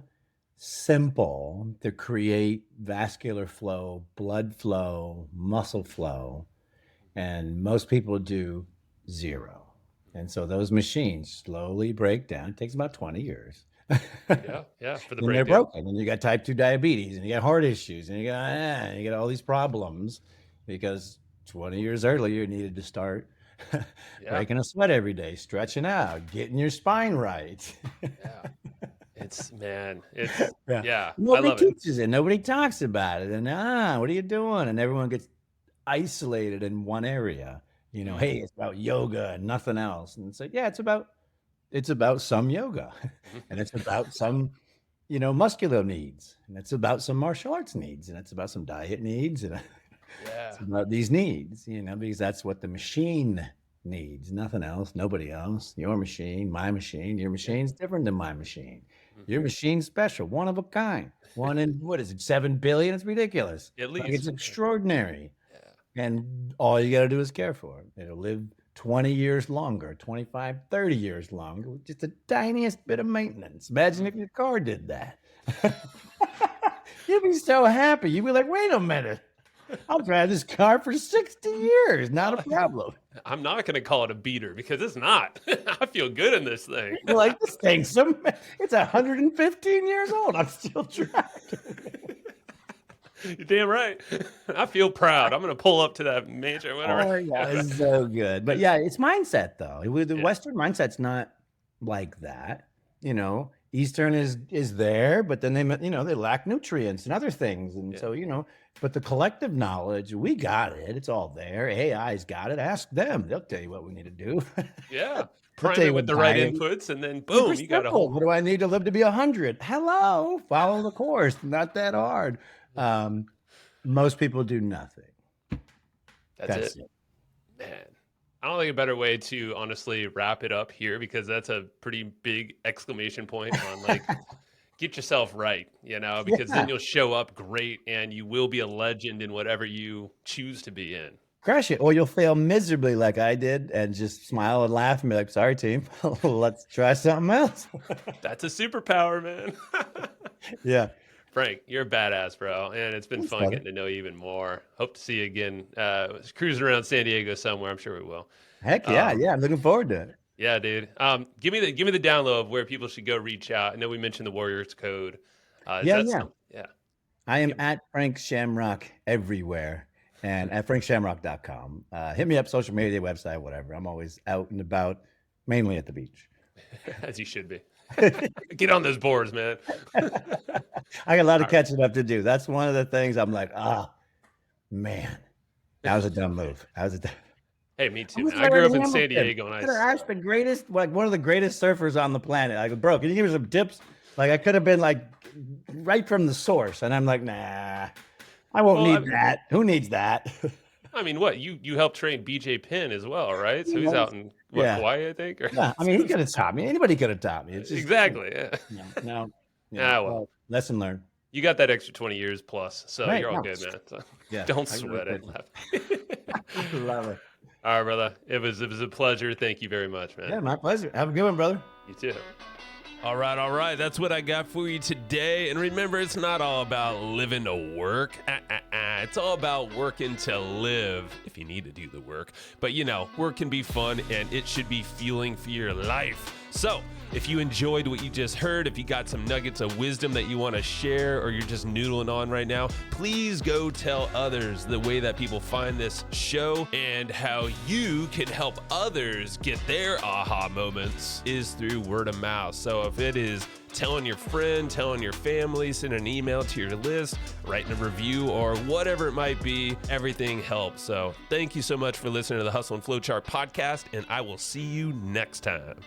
Speaker 1: simple to create vascular flow, blood flow, muscle flow. And most people do zero. And so those machines slowly break down. It takes about 20 years.
Speaker 2: Yeah. Yeah. For the
Speaker 1: Then they're
Speaker 2: breakdown.
Speaker 1: broken. And you got type 2 diabetes and you got heart issues and you got all these problems because 20 years earlier you needed to start
Speaker 2: Yeah.
Speaker 1: breaking a sweat every day, stretching out, getting your spine right.
Speaker 2: Yeah. It's
Speaker 1: Yeah.
Speaker 2: yeah, I
Speaker 1: Nobody
Speaker 2: love it.
Speaker 1: teaches it. Nobody talks about it. And what are you doing? And everyone gets isolated in one area. Hey,
Speaker 2: Mm.
Speaker 1: it's about yoga and nothing else. And it's like, yeah, it's about some yoga and it's about some muscular needs, and it's about some martial arts needs, and it's about some diet needs, and
Speaker 2: Yeah.
Speaker 1: it's about these needs, because that's what the machine needs, nothing else, nobody else. Your machine, my machine, your
Speaker 2: Yeah.
Speaker 1: machine's different than my machine. Your
Speaker 2: Mhm.
Speaker 1: machine's special, one of a kind, one in what is it, 7 billion? It's ridiculous.
Speaker 2: At
Speaker 1: Like it's
Speaker 2: least. Yeah.
Speaker 1: extraordinary.
Speaker 2: Yeah.
Speaker 1: And all you got to do is care for it. It'll live 20 years longer, 25, 30 years longer, with just the tiniest bit of maintenance. Imagine
Speaker 2: Mhm.
Speaker 1: if your car did that. You'd be so happy. You'd be like, wait a minute. I'll drive this car for 60 years. Not a problem.
Speaker 2: I'm not going to call it a beater because it's not. I feel good in this thing.
Speaker 1: You're like, this thing's it's 115 years old. I'm still driving.
Speaker 2: You're damn right. I feel proud. I'm going to pull up to that mansion, whatever.
Speaker 1: Oh, yeah, it's so good. But yeah, it's mindset though. The
Speaker 2: Yeah.
Speaker 1: Western mindset's not like that. Eastern is there, but then they lack nutrients and other things. And
Speaker 2: Yeah.
Speaker 1: so, but the collective knowledge, we got it. It's all there. AI's got it. Ask them. They'll tell you what we need to do.
Speaker 2: Yeah.
Speaker 1: They'll
Speaker 2: Prime
Speaker 1: tell
Speaker 2: it
Speaker 1: you
Speaker 2: with
Speaker 1: what
Speaker 2: the right
Speaker 1: diet.
Speaker 2: inputs and then
Speaker 1: Super
Speaker 2: boom, you got a
Speaker 1: simple.
Speaker 2: whole.
Speaker 1: What do I need to live to be 100? Hello, follow the course. Not that hard. Most people do nothing.
Speaker 2: That's it. Man. I don't think a better way to honestly wrap it up here because that's a pretty big exclamation point on like get yourself right, because
Speaker 1: Yeah.
Speaker 2: then you'll show up great and you will be a legend in whatever you choose to be in.
Speaker 1: Crush it, or you'll fail miserably like I did and just smile and laugh and be like, sorry, team, let's try something else.
Speaker 2: That's a superpower, man.
Speaker 1: Yeah.
Speaker 2: Frank, you're a badass, bro. And it's been
Speaker 1: Thanks,
Speaker 2: fun
Speaker 1: brother.
Speaker 2: getting to know you even more. Hope to see you again. Cruising around San Diego somewhere. I'm sure we will.
Speaker 1: Heck yeah.
Speaker 2: Um,
Speaker 1: Yeah. I'm looking forward to it.
Speaker 2: yeah, dude. Give me the download of where people should go reach out. I know we mentioned the Warriors Code. Is
Speaker 1: Yeah.
Speaker 2: that
Speaker 1: Yeah.
Speaker 2: some? Yeah.
Speaker 1: I am
Speaker 2: Give-
Speaker 1: at Frank Shamrock everywhere and at frankshamrock.com. Hit me up, social media, website, whatever. I'm always out and about, mainly at the beach.
Speaker 2: As you should be. Get on those boards, man.
Speaker 1: I got a lot of catching up to do. That's one of the things I'm like, man, that was a dumb move.
Speaker 2: Hey, me too,
Speaker 1: was
Speaker 2: man. I grew up in
Speaker 1: Hamilton.
Speaker 2: San Diego and
Speaker 1: I could have asked the greatest, like one of the greatest surfers on the planet. I go, bro, can you give me some tips? Like I could have been like right from the source. And I'm like, nah, I won't need that. Who needs that?
Speaker 2: I mean, what? You helped train BJ Penn as well, right? So he's out in Hawaii, I think? Or...
Speaker 1: Yeah, I mean, he could have taught me. Anybody could have taught me. It's just,
Speaker 2: exactly, yeah.
Speaker 1: No.
Speaker 2: Well.
Speaker 1: Lesson learned.
Speaker 2: You got that extra 20 years plus, so
Speaker 1: Right,
Speaker 2: you're all
Speaker 1: no.
Speaker 2: good, man. So
Speaker 1: Yeah,
Speaker 2: don't sweat it.
Speaker 1: I love it.
Speaker 2: All right, brother. It was a pleasure. Thank you very much, man.
Speaker 1: Yeah, my pleasure. Have a good one, brother.
Speaker 2: You too. All right. That's what I got for you today. And remember, it's not all about living to work. It's all about working to live, if you need to do the work. But work can be fun and it should be fueling for your life. So if you enjoyed what you just heard, if you got some nuggets of wisdom that you want to share, or you're just noodling on right now, please go tell others the way that people find this show and how you can help others get their aha moments is through word of mouth. So if it is telling your friend, telling your family, sending an email to your list, writing a review, or whatever it might be, everything helps. So thank you so much for listening to the Hustle and Flowchart podcast, and I will see you next time.